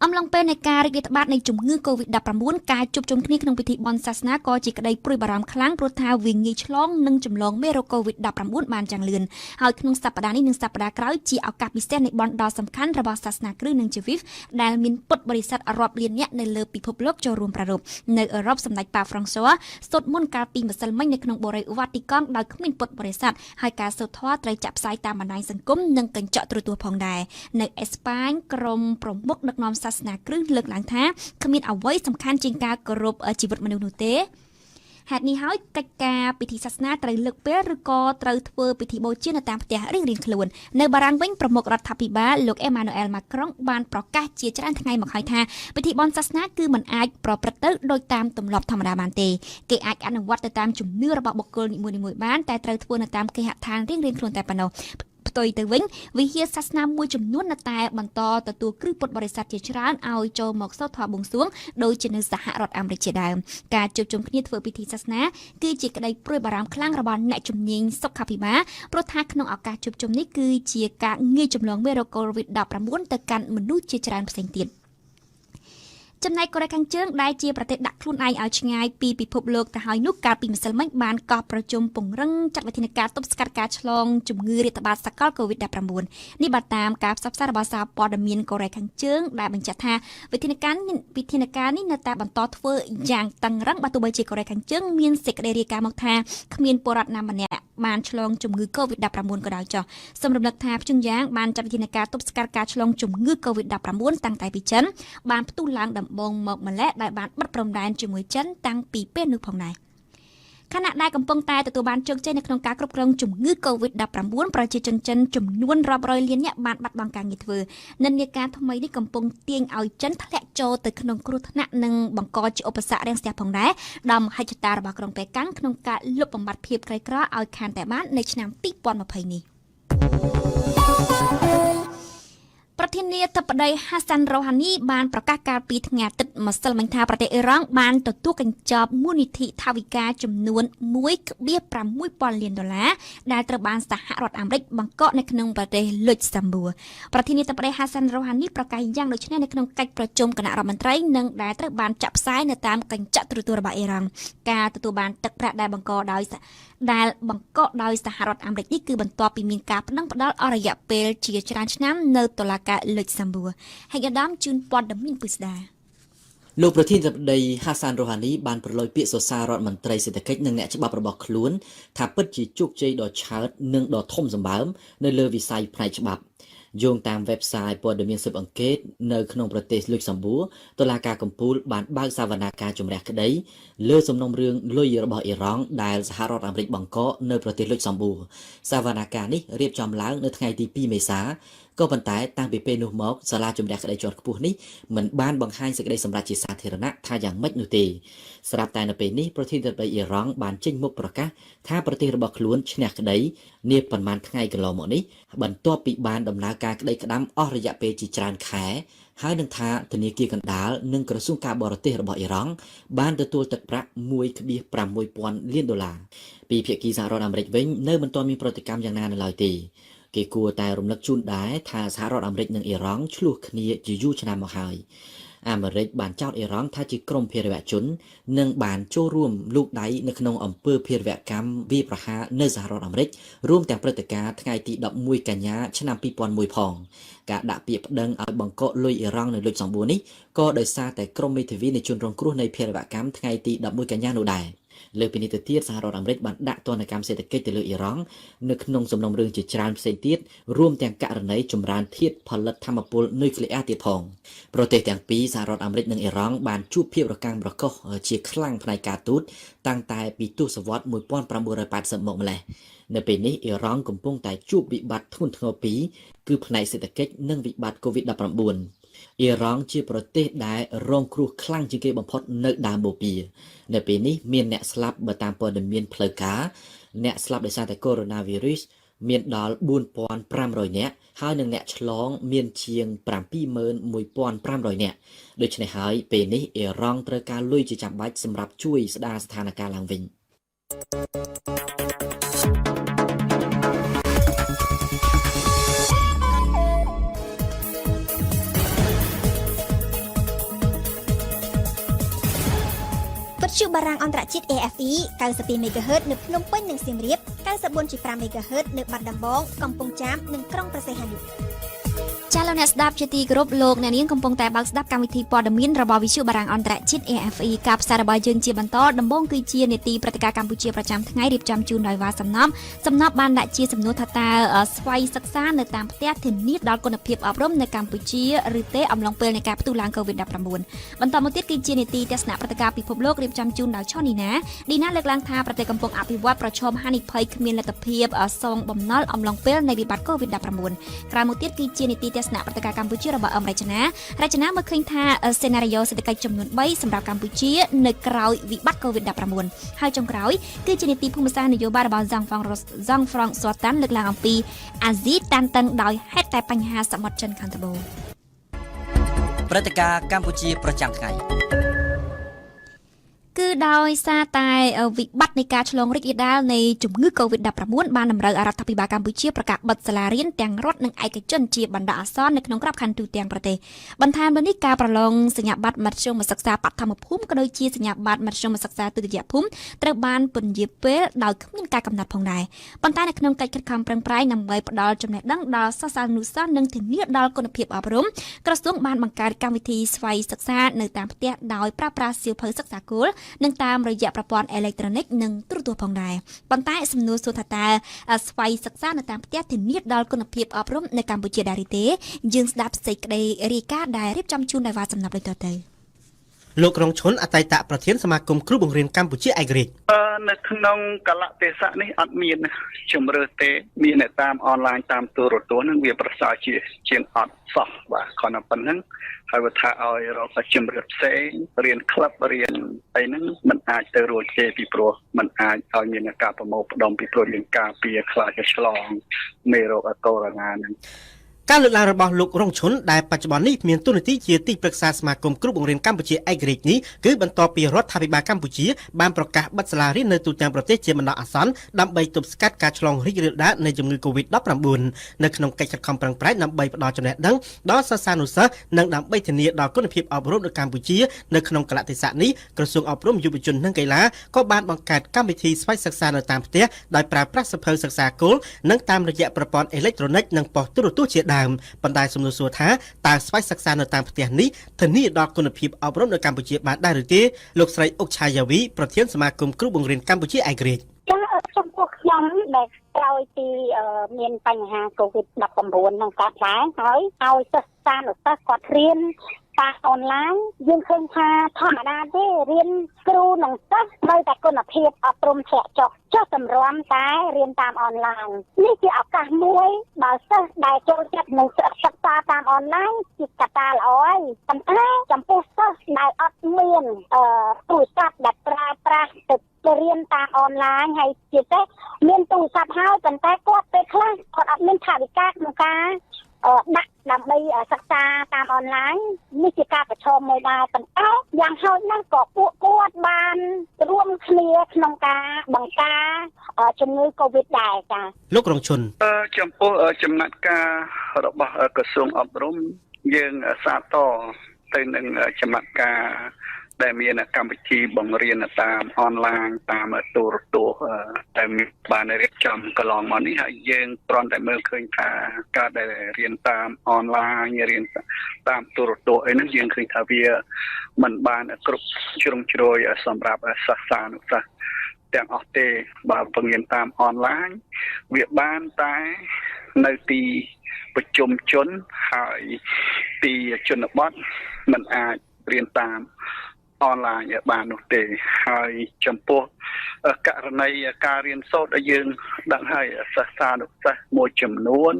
អំឡុងពេលនៃការរីករាលដាលនៃជំងឺ COVID-19 ការជួបជុំគ្នាក្នុងពិធីបុណ្យសាសនាក៏ជាក្តីព្រួយបារម្ភខ្លាំងព្រោះថាវាងាយឆ្លងនិងចម្លងមេរោគ COVID-19 បានយ៉ាងលឿនហើយក្នុងសប្តាហ៍នេះនិងសប្តាហ៍ក្រោយជាឱកាសពិសេសនៃបុណ្យដ៏សំខាន់របស់សាសនាគ្រិស្តនិងជីវិតដែលមានពុទ្ធបរិស័ទរាប់លាននាក់នៅលើពិភពលោកចូលរួមប្រារព្ធនៅអឺរ៉ុបសម្ដេចប៉ាហ្វ្រង់ស៊ុយសូត្រមន្តកាលពីម្សិលមិញនៅក្នុងបូរីវ៉ាទីកង់ដោយគ្មានពុទ្ធបរិស័ទហើយការសូត្រធម៌ត្រូវចាក់ផ្សាយតាមបណ្ដាញសង្គមនិងកញ្ចក់ទូរទស្សន៍ផងដែរនៅអេស្ប៉ាញក្រុមប្រមុខដឹកនាំសាសនាគ្រិស្តលើកឡើងថាគ្មានអ្វីសំខាន់ជាងការគោរពជីវិតមនុស្សនោះទេហេតុនេះហើយកិច្ចការពិធីសាសនាត្រូវលើកពេលឬក៏ត្រូវធ្វើពិធីបូជានៅតាមផ្ទះរៀងៗខ្លួននៅបារាំងវិញប្រមុខរដ្ឋាភិបាលលោកអេម៉ានូអែលម៉ាក្រុងបានប្រកាសជាច្រើនថ្ងៃមកហើយថាពិធីបុណ្យសាសនាគឺមិនអាចប្រព្រឹត្តទៅដោយតាមទម្លាប់ធម្មតាបានទេគេអាចអនុវត្តទៅតាមជំនឿរបស់បុគ្គលនីមួយៗបានតែត្រូវធ្វើនៅតាមគេហដ្ឋានរៀងៗខ្លួនតែប៉ុណ្ណោះផ្ទុយទៅវិញវិហារសាសនាមួយចំនួននៅតែបន្តទទួលគ្រឹះពុទ្ធបរិស័ទជាច្រើនឲ្យចូលមកសូត្រធម៌បួងសួងដោយជានៅសហរដ្ឋអាមេរិកជាដើមការជួបជុំគ្នាធ្វើពិធីសាសនាគឺជាក្តីព្រួយបារម្ភខ្លាំងរបស់អ្នកជំនាញសុខាភិបាលព្រោះថាក្នុងឱកាសជួបជុំនេះគឺជាការងាយចម្លងមេរោគ COVID-19 ទៅកាន់មនុស្សជាច្រើនផ្សេងទៀតចំណែកកូរ៉េខាងជើងដែលជាប្រទេសដាក់ខ្លួនឯងឲ្យឆ្ងាយពីពិភពលោកទៅហើយនោះកាលពីម្សិលមិញបានកោះប្រជុំពង្រឹងចាត់វិធានការទប់ស្កាត់ការឆ្លងជំងឺរាតត្បាតសកល COVID-19 នេះបាទតាមការផ្សព្វផ្សាយរបស់សារព័ត៌មានកូរ៉េខាងជើងដែលបញ្ជាក់ថាវិធានការនេះនៅតែបន្តធ្វើយ៉ាងតឹងរ៉ឹងបើទោះបីជាកូរ៉េខាងជើងមានសេចក្តីរាយការណ៍មកថាគ្មានពលរដ្ឋណាម្នាក់បានឆ្លងជំងឺ COVID-19 ក៏ដោយចុះសូមរំលឹកថាព្យុងយ៉ាងបានចាត់វិធានការទប់ស្កាត់ការឆ្លងជំងឺ COVID-19 តាំងតែពីចិនបានផ្ទុះឡើងដំបូងមកម្ល៉េះដែលបានបិទព្រំដែនជាមួយចិនតាំងពីពេលនោះផងដែរខណៈដែលកំពុងតែទទួលបានជោគជ័យនៅក្នុងការគ្រប់គ្រងជំងឺ COVID-19 ប្រជាជនចិនចំនួនរាប់រយលាននាក់បានបាត់បង់ការងារធ្វើនិន្នាការថ្មីនេះកំពុងទាញឲ្យចិនធ្លាក់ចូលទៅក្នុងគ្រោះថ្នាក់និងបង្កជាឧបសគ្គរាំងស្ទះផងដែរដល់មហិច្ឆតារបស់ក្រុងប៉េកាំងក្នុងការលុបបំបាត់ភាពក្រីក្រឲ្យខានតែបាននៅឆ្នាំ2020នេះប្រធានាធិបតីហាសាន់រ៉ូហានីបានប្រកាសកាលពីថ្ងៃអាទិត្យម្សិលមិញថាប្រទេសអ៊ីរ៉ង់បានទទួលកញ្ចប់មូលនិធិថវិកាចំនួន $1.6 លានដែលត្រូវបានសហរដ្ឋអាមេរិកបង្កក់នៅក្នុងប្រទេសលុចសាំបួរប្រធានាធិបតីហាសាន់រ៉ូហានីប្រកាសយ៉ាងដូចនេះនៅក្នុងកិច្ចប្រជុំគណៈរដ្ឋមន្ត្រីនិងដែលត្រូវបានចាក់ផ្សាយនៅតាមកញ្ចក់ទូរទស្សន៍របស់អ៊ីរ៉ង់ការទទួលបានទឹកប្រាក់ដែលបង្កកដោយសហរដ្ឋអាមេរិកនេះគឺបន្ទាប់ពីមានការប្តឹងផ្តល់អស់រយៈពេលជាច្រើនឆ្នាំនៅតុលាការលុចសាំបួរហើយអាដាមជូនព័ត៌មានពិស្ដាលោកប្រធានាធិបតីហាសានរ៉ូហានីបានប្រឡូយពាក្យសរសើររដ្ឋមន្ត្រីសេដ្ឋកិច្ចនិងអ្នកច្បាប់របស់ខ្លួនថាពិតជាជោគជ័យដ៏ឆើតនិងដ៏ធំសម្បើមនៅលើវិស័យផ្នែកច្បាប់យោងតាម website ព័ត៌មានស៊ើបអង្កេតនៅក្នុងប្រទេសលុចសំបួរតុលាការកំពូលបានបើកសវនាការជំរះក្តីលើសំណុំរឿងលុយរបស់អ៊ីរ៉ង់ដែលសហរដ្ឋអាមេរិកបង្កកនៅប្រទេសលុចសំបួរសវនាការនេះរៀបចំឡើងនៅថ្ងៃទី2មេសាក៏ប៉ុន្តែតាំងពីពេលនោះមកសាលាជំរះក្តីជាន់ខ្ពស់នេះមិនបានបង្ហាញសេចក្តីសម្រេចជាសាធារណៈថាយ៉ាងម៉េចនោះទេស្រាប់តែនៅពេលនេះប្រធានាធិបតីអ៊ីរ៉ង់បានចេញមុខប្រកាសថាប្រទេសរបស់ខ្លួនឈ្នះក្តីនាប៉ុន្មានថ្ងៃកន្លងមកនេះបន្ទាប់ពីបានដំណើរការក្តីក្តាំអស់រយៈពេលជាច្រើនខែហើយនឹងថាធនាគារកណ្ដាលនិងក្រសួងការបរទេសរបស់អ៊ីរ៉ង់បានទទួលទឹកប្រាក់ $1.6 លានពីភាគីសហរដ្ឋអាមេរិកវិញនៅមិនទាន់មានប្រតិកម្មយ៉ាងណានៅឡើយទេ គេគួរតែរំលឹកជូនដែរថាសហរដ្ឋអាមេរិកនិងអ៊ីរ៉ង់ឆ្លោះគ្នាជាយូរឆ្នាំមកហើយអាមេរិកបានចោទអ៊ីរ៉ង់ថាជាក្រុមភេរវជននិងបានចូលរួមលូកដៃនៅក្នុងអំពើភេរវកម្មវាយប្រហារនៅសហរដ្ឋអាមេរិករួមទាំងព្រឹត្តិការណ៍ថ្ងៃទី11កញ្ញាឆ្នាំ2001ផងការដាក់ពាក្យប្តឹងឲ្យបង្កកលុយអ៊ីរ៉ង់នៅលុចសំបួរនេះក៏ដោយសារតែក្រុមមេធាវីនៃជនរងគ្រោះនៃភេរវកម្មថ្ងៃទី11កញ្ញានោះដែរលើពីនេះទៅទៀតសហរដ្ឋអាមេរិកបានដាក់ទណ្ឌកម្មសេដ្ឋកិច្ចទៅលើអ៊ីរ៉ង់នៅក្នុងសំណុំរឿងជាច្រើនផ្សេងទៀតរួមទាំងករណីចម្រើនធាតុផលិតថាមពលនុយក្លេអ៊ែរទៀតផងប្រទេសទាំងពីរសហរដ្ឋអាមេរិកនិងអ៊ីរ៉ង់បានជួបភាពរកាំងរកុសជាខ្លាំងផ្នែកការទូតតាំងតែពីទសវត្សរ៍1980មកម្លេះនៅពេលនេះអ៊ីរ៉ង់កំពុងតែជួបវិបត្តិធ្ងន់ធ្ងរពីរគឺផ្នែកសេដ្ឋកិច្ចនិងវិបត្តិ COVID-19 អ៊ីរ៉ង់ជាប្រទេសដែលរងគ្រោះខ្លាំងជាងគេបំផុតនៅដើមបូព៌ានៅពេលនេះមានអ្នកស្លាប់បើតាមព័ត៌មានផ្លូវការអ្នកស្លាប់ដោយសារតែកូវីដ -19 មានដល់ 4,500 នាក់ហើយនិងអ្នកឆ្លងមានជាង 71,500 នាក់ដូច្នេះហើយពេលនេះអ៊ីរ៉ង់ត្រូវការលុយជាចាំបាច់សម្រាប់ជួយស្ដារស្ថានភាពឡើងវិញវិទ្យុបារាំងអន្តរជាតិ AFE 92 MHz នៅភ្នំពេញនិងសៀមរាប 94.5 MHz នៅបាត់ដំបងកំពង់ចាមនិងក្រុងព្រះសីហនុចាលោកអ្នកស្ដាប់ជាទីគោរពលោកអ្នកនាងកំពុងតែបើកស្ដាប់កម្មវិធីព័ត៌មានរបស់វិទ្យុបារាំងអន្តរជាតិ AFE ការផ្សាយរបស់យើងជាបន្តដំបូងគឺជានេតិព្រឹត្តិការណ៍កម្ពុជាប្រចាំថ្ងៃរៀបចំជូនដោយវ៉ាសំណប់បានដាក់ជាសំណួរថាតើស្វ័យសិក្សានៅតាមផ្ទះធានាដល់គុណភាពអប់រំនៅកម្ពុជាឬទេអំឡុងពេលនៃការផ្ទុះឡើង COVID-19 បន្តមកទៀតគឺជានេតិទស្សនៈព្រឹត្តិការណ៍ពិភពលោករៀបចំជូនដោយឆននីណាលើកឡើងថាប្រទេសកំពុងអភិវឌ្ឍប្រឈមហានិភ័យគ្មានលទ្ធភាពសងបំណុលអំឡុងពេលនៃវិបត្តិ COVID-19 ក្រោយមកទៀតគឺជានីតិទស្សនៈព្រឹត្តិការណ៍កម្ពុជារបស់រចនាមើលឃើញថាសេណារីយ៉ូសេដ្ឋកិច្ចចំនួន3សម្រាប់កម្ពុជានៅក្រៅវិបត្តិ COVID-19 ហើយចុងក្រោយគឺជានីតិភូមិសាស្ត្រនយោបាយរបស់ហ្សង់ហ្វ្រង់សួតាន់លើកឡើងអំពីអាស៊ីតានតឹងដោយហេតុតែបញ្ហាសមុទ្រចិនខាងត្បូងព្រឹត្តិការណ៍កម្ពុជាប្រចាំថ្ងៃគឺដោយសារតែវិបត្តិនៃការឆ្លងរីករាលដាលនៃជំងឺ COVID-19 បានតម្រូវឲ្យរដ្ឋាភិបាលកម្ពុជាប្រកាសបិទសាលារៀនទាំងរដ្ឋនិងឯកជនជាបណ្ដោះអាសន្ននៅក្នុងក្របខ័ណ្ឌទូទាំងប្រទេសបន្ថែមលើនេះការប្រឡងសញ្ញាបត្រមធ្យមសិក្សាបឋមភូមិក៏ដូចជាសញ្ញាបត្រមធ្យមសិក្សាទុតិយភូមិត្រូវបានពន្យាពេលដោយគ្មានការកំណត់ផងដែរប៉ុន្តែនៅក្នុងកិច្ចខិតខំប្រឹងប្រែងដើម្បីផ្ដល់ចំណេះដឹងដល់សិស្សានុសិស្សនិងធានាដល់គុណភាពអប់រំក្រសួងបានបង្កើតកម្មវិធីស្វ័យសិក្សានៅតាមផ្ទះដោយប្រើប្រាស់សៀវភៅសិក្សាគោលនិងតាមរយៈប្រព័ន្ធអេឡិចត្រូនិកនិងទូរទស្សន៍ផងដែរប៉ុន្តែសំណួរសួរថាតើស្វ័យសិក្សានៅតាមផ្ទះធានាដល់គុណភាពអប់រំនៅកម្ពុជាដែរឬទេយើងស្ដាប់សេចក្តីរាយការណ៍ដែលរៀបចំជូនដោយវ៉ាសំណាប់ដូចតទៅលោករងឈុនអតីតប្រធានសមាគមគ្រូបង្រៀនកម្ពុជាឯករាជ្យនៅក្នុងកលៈទេសៈនេះអត់មានជំរឿទេមានតែតាមអនឡាញតាមទូរទស្សន៍នឹងវាប្រសើរជាងអត់សោះបាទគ្រាន់តែប៉ុណ្្នឹងហើយបើថាឲ្យរកជំរឿផ្សេងរៀនក្លឹបរៀនអីហ្នឹងมันអាចទៅរួចទេពីព្រោះมันអាចឲ្យមានការប្រមូលផ្ដុំពីព្រោះយើងការពារខ្លាចจะឆ្លងមេរោគកូវីដ -19 ហ្នឹងការលើកឡើងរបស់លោករងឈុនដែលបច្ចុប្បន្ននេះមានតួនាទីជាទីប្រឹក្សាសមាគមគ្រូបង្រៀនកម្ពុជាឯករាជ្យនេះគឺបន្ទាប់ពីរដ្ឋាភិបាលកម្ពុជាបានប្រកាសបិទសាលារៀននៅទូទាំងប្រទេសជាបណ្ដោះអាសន្នដើម្បីទប់ស្កាត់ការឆ្លងរីករាលដាលនៃជំងឺ COVID-19 នៅក្នុងកិច្ចខិតខំប្រឹងប្រែងដើម្បីផ្ដល់ចំណេះដឹងដល់សិស្សានុសិស្សនិងដើម្បីធានាដល់គុណភាពអប់រំនៅកម្ពុជានៅក្នុងកលៈទេសៈនេះក្រសួងអប់រំយុវជននិងកីឡាក៏បានបង្កើតកម្មវិធីស្វ័យសិក្សានៅតាមផ្ទះដោយប្រើប្រាស់សៀវភៅសិក្សាគោលនិងតាមរយៈប្រព័ន្ធអេឡិចត្រូនិកនិងប៉ុស្តិ៍ទូរទស្សន៍ជាដើមប៉ុន្តែសំណួរសួរថាតើស្វ័យសិក្សានៅតាមផ្ទះនេះធានាដល់គុណភាពអប់រំនៅកម្ពុជាបានដែរឬទេលោកស្រីអុកឆាយាវីប្រធានសមាគមគ្រូបង្រៀនកម្ពុជាឯករាជ្យចំពោះខ្ញុំដែលក្រោយពីមានបញ្ហា COVID-19 នឹងកើតឡើងហើយឲ្យសិស្សសានុសិស្សគាត់រៀនតាមអនឡាញយើងឃើញថាធម្មតាទេរៀនគ្រូនិងសិស្សត្រូវតែគុណភាពអប់រំធ្លាក់ចុះសម្រាំតែរៀនតាមអនឡាញនេះជាឱកាសមួយបើសិស្សដែលចូលចិត្តនឹងសិក្សាតាមអនឡាញជាកត្តាល្អហើយប៉ុន្តែចំពោះសិស្សដែលអត់មានទូរស័ព្ទដែលប្រើប្រាស់ទៅរៀនតាមអនឡាញហើយជាពិសេសមានទូរស័ព្ទហើយប៉ុន្តែគាត់ពេលខ្លះគាត់អត់មានថវិកាក្នុងការដាក់ ដើម្បីសិក្សាតាមអនឡាញនេះជាការប្រឈមមួយដែរប៉ុន្តែយ៉ាងហោចណាស់ក៏ពួកគាត់បានរួមគ្នាក្នុងការបង្ការជំងឺ Covid ដែរចា៎ លោករងឈុន ចំពោះចំណាត់ការរបស់ក្រសួងអប់រំយើងសាទរទៅនឹងចំណាត់ការដែលមានកម្មវិធីបង្រៀនតាមអនឡាញតាមទូរទស្សន៍តែបានរៀបចំកន្លងមកនេះហើយយើងគ្រាន់តែមើលឃើញថាការដែលរៀនតាមអនឡាញរៀនតាមទូរទស្សន៍អីហ្នឹងយើងឃើញថាវាមិនបានគ្រប់ជ្រុងជ្រោយសម្រាប់សិស្សានុសិស្សទាំងអស់ទេបើបង្រៀនតាមអនឡាញវាបានតែនៅទីប្រជុំជនហើយទីជនបទមិនអាចរៀនតាមអនឡាញបាននោះទេហើយចំពោះករណីការរៀនសូត្រដែលយើងដឹងហើយសិស្សានុសិស្សមួយចំនួន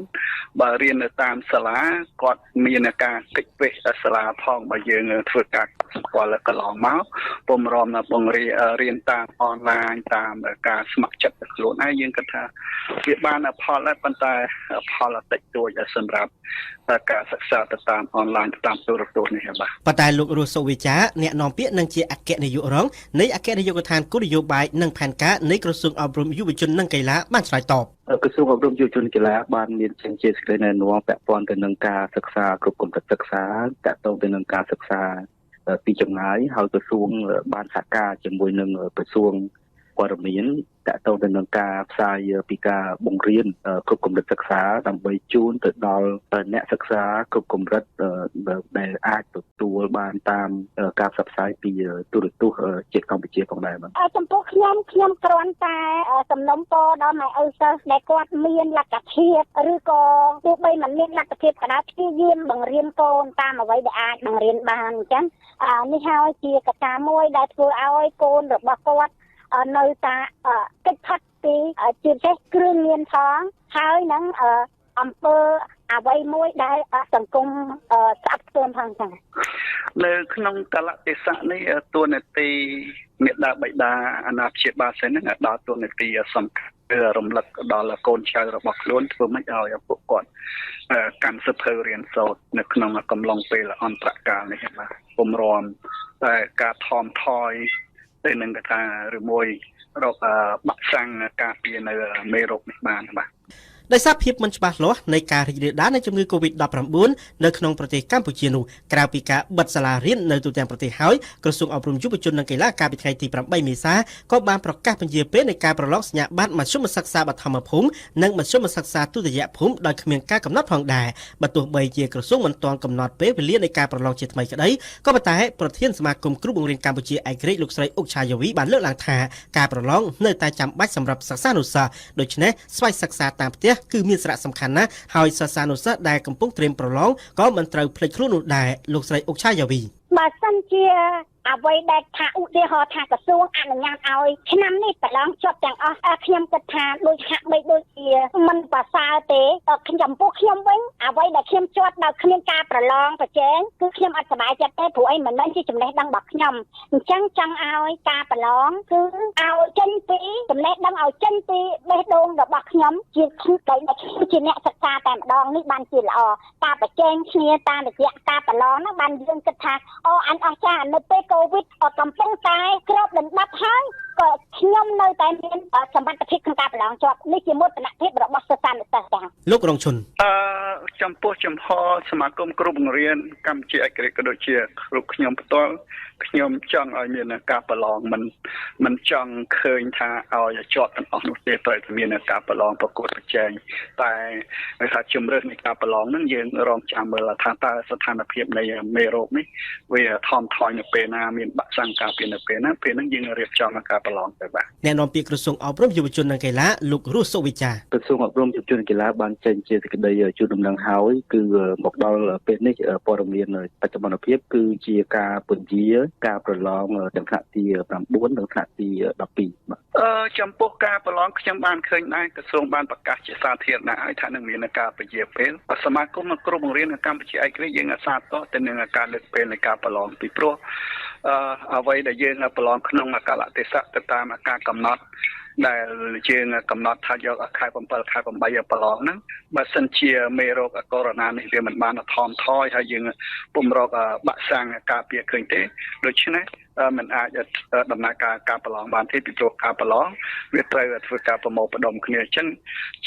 បើរៀននៅតាមសាលាគាត់មានការកិច្ចវេះសាលាផងបើយើងធ្វើការស្គាល់កន្លងមកពុំរំបង្រៀនតាមអនឡាញតាមការស្ម័គ្រចិត្តខ្លួនឯងយើងគិតថាវាបានផលដែរប៉ុន្តែផលតិចតួចសម្រាប់ការសិក្សាទៅតាមអនឡាញតាមទូរទស្សន៍នេះបាទ ប៉ុន្តែលោករស់សុវិចាអ្នកនាំពាក្យនិងជាអគ្គនាយករងនៃអគ្គនាយកដ្ឋានគោលនយោបាយនិងផែនការនៃក្រសួងអប់រំយុវជននិងកីឡាបានឆ្លើយតប ក្រសួងអប់រំយុវជនកីឡាបានមានចេញជាសេចក្តីណែនាំពាក់ព័ន្ធទៅនឹងការសិក្សាគ្រប់កម្រិតសិក្សាតាក់ទងទៅនឹងការសិក្សាពីចម្ងាយហើយក្រសួងបានសហការជាមួយនឹងក្រសួងព័ត៌មានតាក់ទងទៅនឹងការផ្សាយពីការបង្រៀនគ្រប់កម្រិតសិក្សាដើម្បីជូនទៅដល់អ្នកសិក្សាគ្រប់កម្រិតដែលអាចទទួលបានតាមការផ្សព្វផ្សាយពីទូរទស្សន៍ជាតិកម្ពុជាផងដែរបាទ ចំពោះខ្ញុំគ្រាន់តែសំណូមពរដល់ម៉ែឪសិស្សដែលគាត់មានលទ្ធភាពឬក៏ទោះបីមិនមានលទ្ធភាពក៏ដោយព្យាយាមបង្រៀនកូនតាមអ្វីដែលអាចបង្រៀនបានអញ្ចឹងនេះហើយជាកត្តាមួយដែលធ្វើឲ្យកូនរបស់គាត់នៅតែកិច្ចផាត់ពីជាពិសេសគ្រឿងញៀនផងហើយនឹងអំពើអ្វីមួយដែលសង្គមស្អប់ខ្ពើមផងចា៎ នៅក្នុងកលៈទេសៈនេះតួនាទីមេដាបិតាអាណាព្យាបាលផ្សេងហ្នឹងដើរតួនាទីសំខាន់រំលឹកដល់កូនចៅរបស់ខ្លួនធ្វើម៉េចឲ្យពួកគាត់កាន់សភៅរៀនសូត្រនៅក្នុងកំឡុងពេលអន្តរកាលនេះបាទពំរាំតែការថមថយទៅនឹងកថាឬមួយរកបាក់សាំងការពារនៅមេរោគនេះបានបាទ ដោយសារភាពមិនច្បាស់លាស់នៃការរីករាលដាលនៃជំងឺ Covid-19 នៅក្នុងប្រទេសកម្ពុជានោះក្រៅពីការបិទសាលារៀននៅទូទាំងប្រទេសហើយក្រសួងអប់រំយុវជននិងកីឡាកាលពីថ្ងៃទី 8 មេសាក៏បានប្រកាសពន្យាពេលនៃការប្រឡងសញ្ញាបត្រមធ្យមសិក្សាបឋមភូមិនិងមធ្យមសិក្សាទុតិយភូមិដោយគ្មានការកំណត់ផងដែរបើទោះបីជាក្រសួងមិនទាន់កំណត់ពេលវេលានៃការប្រឡងជាថ្មីក្តីក៏ប៉ុន្តែប្រធានសមាគមគ្រូបង្រៀនកម្ពុជាឯករាជ្យលោកស្រីអុកឆាយាវីបានលើកឡើងថាការប្រឡងនៅតែចាំបាច់សម្រាប់សិស្សានុសិស្សដូច្នេះស្វ័យសិក្សាតាមផ្ទះគឺមានសារៈសំខាន់ណាស់ហើយសិស្សានុសិស្សដែលកំពុងត្រៀមប្រឡងក៏មិនត្រូវភ្លេចខ្លួននោះដែរលោកស្រីអុកឆាយាវី បើសិនជាអ្វីដែលថាឧទាហរណ៍ថាក្រសួងអនុញ្ញាតឲ្យឆ្នាំនេះប្រឡងចប់ទាំងអស់ខ្ញុំគិតថាដូចហាក់បីដូចជាមិនប្រសើរទេចំពោះខ្ញុំវិញអ្វីដែលខ្ញុំជាប់ដោយគ្មានការប្រឡងប្រជែងគឺខ្ញុំអត់សប្បាយចិត្តទេព្រោះអីមិនមែនជាចំណេះដឹងរបស់ខ្ញុំអញ្ចឹងចង់ឲ្យការប្រឡងគឺឲ្យចេញពីចំណេះដឹងឲ្យចេញពីបេះដូងរបស់ខ្ញុំជាអ្នកសិក្សាតែម្ដងនេះបានជាល្អការប្រជែងគ្នាតាមរយៈការប្រឡងហ្នឹងបានយើងគិតថាអូអញអស់ចានៅពេលកូវីដកំពុងតែគ្របដណ្ដប់ហើយក៏ខ្ញុំនៅតែមានសមត្ថភាពក្នុងការប្រឡងជាប់នេះជាមោទនភាពរបស់សិស្សានុសិស្សចា៎ លោករងឈុន ចំពោះចំហសមាគមគ្រូបង្រៀនកម្ពុជាឯករាជ្យក៏ដូចជាគ្រូខ្ញុំផ្ទាល់ខ្ញុំចង់ឲ្យមានការប្រឡងមិនចង់ឃើញថាឲ្យជាប់ទាំងអស់នោះទេត្រូវតែមានការប្រឡងប្រកួតប្រជែងតែថាជំរឿននៃការប្រឡងហ្នឹងយើងរងចាំមើលថាតើស្ថានភាពនៃមេរោគនេះវាថមថយនៅពេលណាមានបាក់សាំងការពារនៅពេលណាពេលហ្នឹងយើងរៀបចំការប្រឡងទៅបាទ អ្នកនាំពាក្យក្រសួងអប់រំយុវជននិងកីឡាលោករស់សុវិចា ក្រសួងអប់រំយុវជនកីឡាបានចេញជាសេចក្តីជូនដំណឹងហើយគឺមកដល់ពេលនេះព័ត៌មានបច្ចុប្បន្នភាពគឺជាការពន្យាការប្រឡងទាំងថ្នាក់ទី 9 និងថ្នាក់ទី 12 បាទ ចំពោះការប្រឡងខ្ញុំបានឃើញដែរក្រសួងបានប្រកាសជាសាធារណៈឲ្យថានឹងមានការពន្យាពេលសមាគមគ្រូបង្រៀនកម្ពុជាឯករាជ្យយើងអាសាទរទៅនឹងការលើកពេលនៃការប្រឡងពីព្រោះអ្វីដែលយើងប្រឡងក្នុងកលៈទេសៈទៅតាមការកំណត់ ដែលយើងកំណត់ថាយកខែ7ខែ8ប្រឡងហ្នឹងបើសិនជាមេរោគកូវីដ -19 នេះវាមិនបានថមថយហើយយើងពុំរកបាក់សាំងការពារឃើញទេដូច្នេះมันអាចដំណើរការប្រឡងបានទេពីព្រោះការប្រឡងវាត្រូវធ្វើការប្រមូលផ្ដុំគ្នាអញ្ចឹង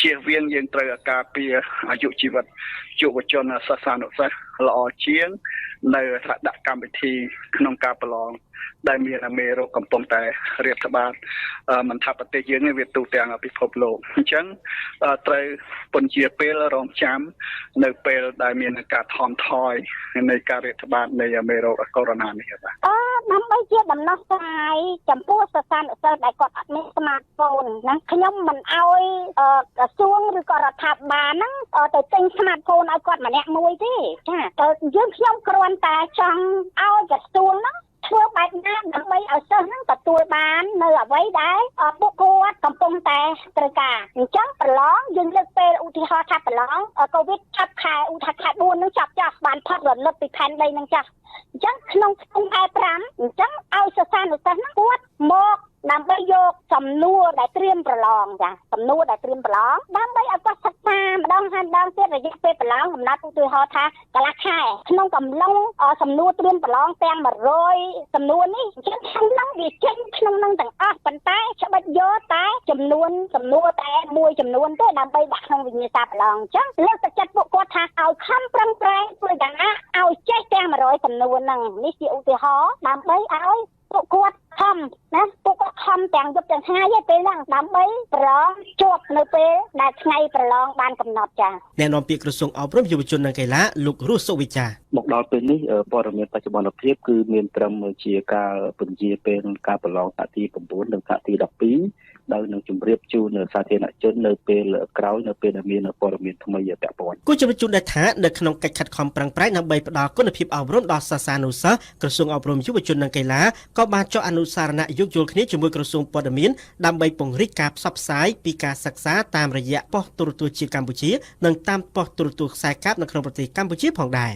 ជៀសវាងយើងត្រូវការពារអាយុជីវិតយុវជនសិស្សានុសិស្សល្អជាងនៅថាដាក់កម្មវិធីក្នុងការប្រឡងដែលមានមេរោគកំពុងតែរាតត្បាតមិនថាប្រទេសយើងនេះវាទូទាំងពិភពលោកអញ្ចឹងត្រូវពន្យាពេលរងចាំនៅពេលដែលមានការថមថយនៃការរាតត្បាតនៃមេរោគកូវីដ -19 នេះបាទដើម្បីជាដំណោះស្រាយចំពោះសិស្សានុសិស្សដែលគាត់អត់មានស្មាតហ្វូនណាខ្ញុំមិនអោយក្រសួងឬក៏រដ្ឋាភិបាលហ្នឹងទៅទិញស្មាតហ្វូនឲ្យគាត់ម្នាក់មួយទេចាតែយើងខ្ញុំគ្រាន់តែចង់ឲ្យក្រសួងហ្នឹងធ្វើបែបណាដើម្បីឲ្យសិស្សហ្នឹងទទួលបាននៅអ្វីដែលពួកគាត់កំពុងតែត្រូវការអញ្ចឹងប្រឡងយើងលើកពេលឧទាហរណ៍ថាប្រឡងកូវីដចាប់ខែឧទាហរណ៍ខែ4នឹងចាប់ចាស់បានផុតរលត់ពីផែនដីនឹងចាស់អញ្ចឹងក្នុងខែ5អញ្ចឹងឲ្យសិស្សានុសិស្សហ្នឹងគាត់មកដើម្បីយកសំណួរដែលត្រៀមប្រឡងចាសំណួរដែលត្រៀមប្រឡងដើម្បីឲ្យគាត់សិក្សម្ដងហើយម្ដងទៀតរយៈពេលប្រឡងកំណត់ឧទាហរណ៍ថាកន្លះខែក្នុងកំឡុងសំណួរត្រៀមប្រឡងទាំង100សំណួរនេះអញ្ចឹងក្នុងវាចេញក្នុងនឹងទាំងអស់ប៉ុន្តែច្បិចយកតែចំនួនសំណួរតែមួយចំនួនទេដើម្បីដាក់ក្នុងវិញ្ញាសាប្រឡងអញ្ចឹងលើកទឹកចិត្តពួកគាត់ថាឲ្យខំប្រឹងប្រែងធ្វើយ៉ាងណាឲ្យចេះទាំង100សំណួរហ្នឹងនេះជាឧទាហរណ៍ដើម្បីឲ្យពួកគាត់ខំណាពួកគាត់ខំទាំងយប់ទាំងថ្ងៃឯពេលហ្នឹងដើម្បីប្រឡងជាប់នៅពេលដែលថ្ងៃប្រឡងបានកំណត់ចា៎អ្នកនាំពាក្យក្រសួងអប់រំយុវជននិងកីឡាលោករស់សុវិចាមកដល់ពេលនេះព័ត៌មានបច្ចុប្បន្នភាពគឺមានត្រឹមជាការពន្យាពេលការប្រឡងថ្នាក់ទី9និងថ្នាក់ទី12ដោយនឹងជម្រាបជូនសាធារណជននៅពេលក្រោយនៅពេលដែលមានព័ត៌មានថ្មីពាក់ព័ន្ធគូជំរាបជូនដែរថានៅក្នុងកិច្ចខិតខំប្រឹងប្រែងដើម្បីផ្ដល់គុណភាពអប់រំដល់សិស្សានុសិស្សក្រសួងអប់រំយុវជននិងកីឡាក៏បានចុះអនុសារណៈយោគយល់គ្នាជាមួយក្រសួងព័ត៌មានដើម្បីពង្រីកការផ្សព្វផ្សាយពីការសិក្សាតាមរយៈប៉ុស្តិ៍ទូរទស្សន៍ជាតិកម្ពុជានិងតាមប៉ុស្តិ៍ទូរទស្សន៍ខ្សែកាបនៅក្នុងប្រទេសកម្ពុជាផងដែរ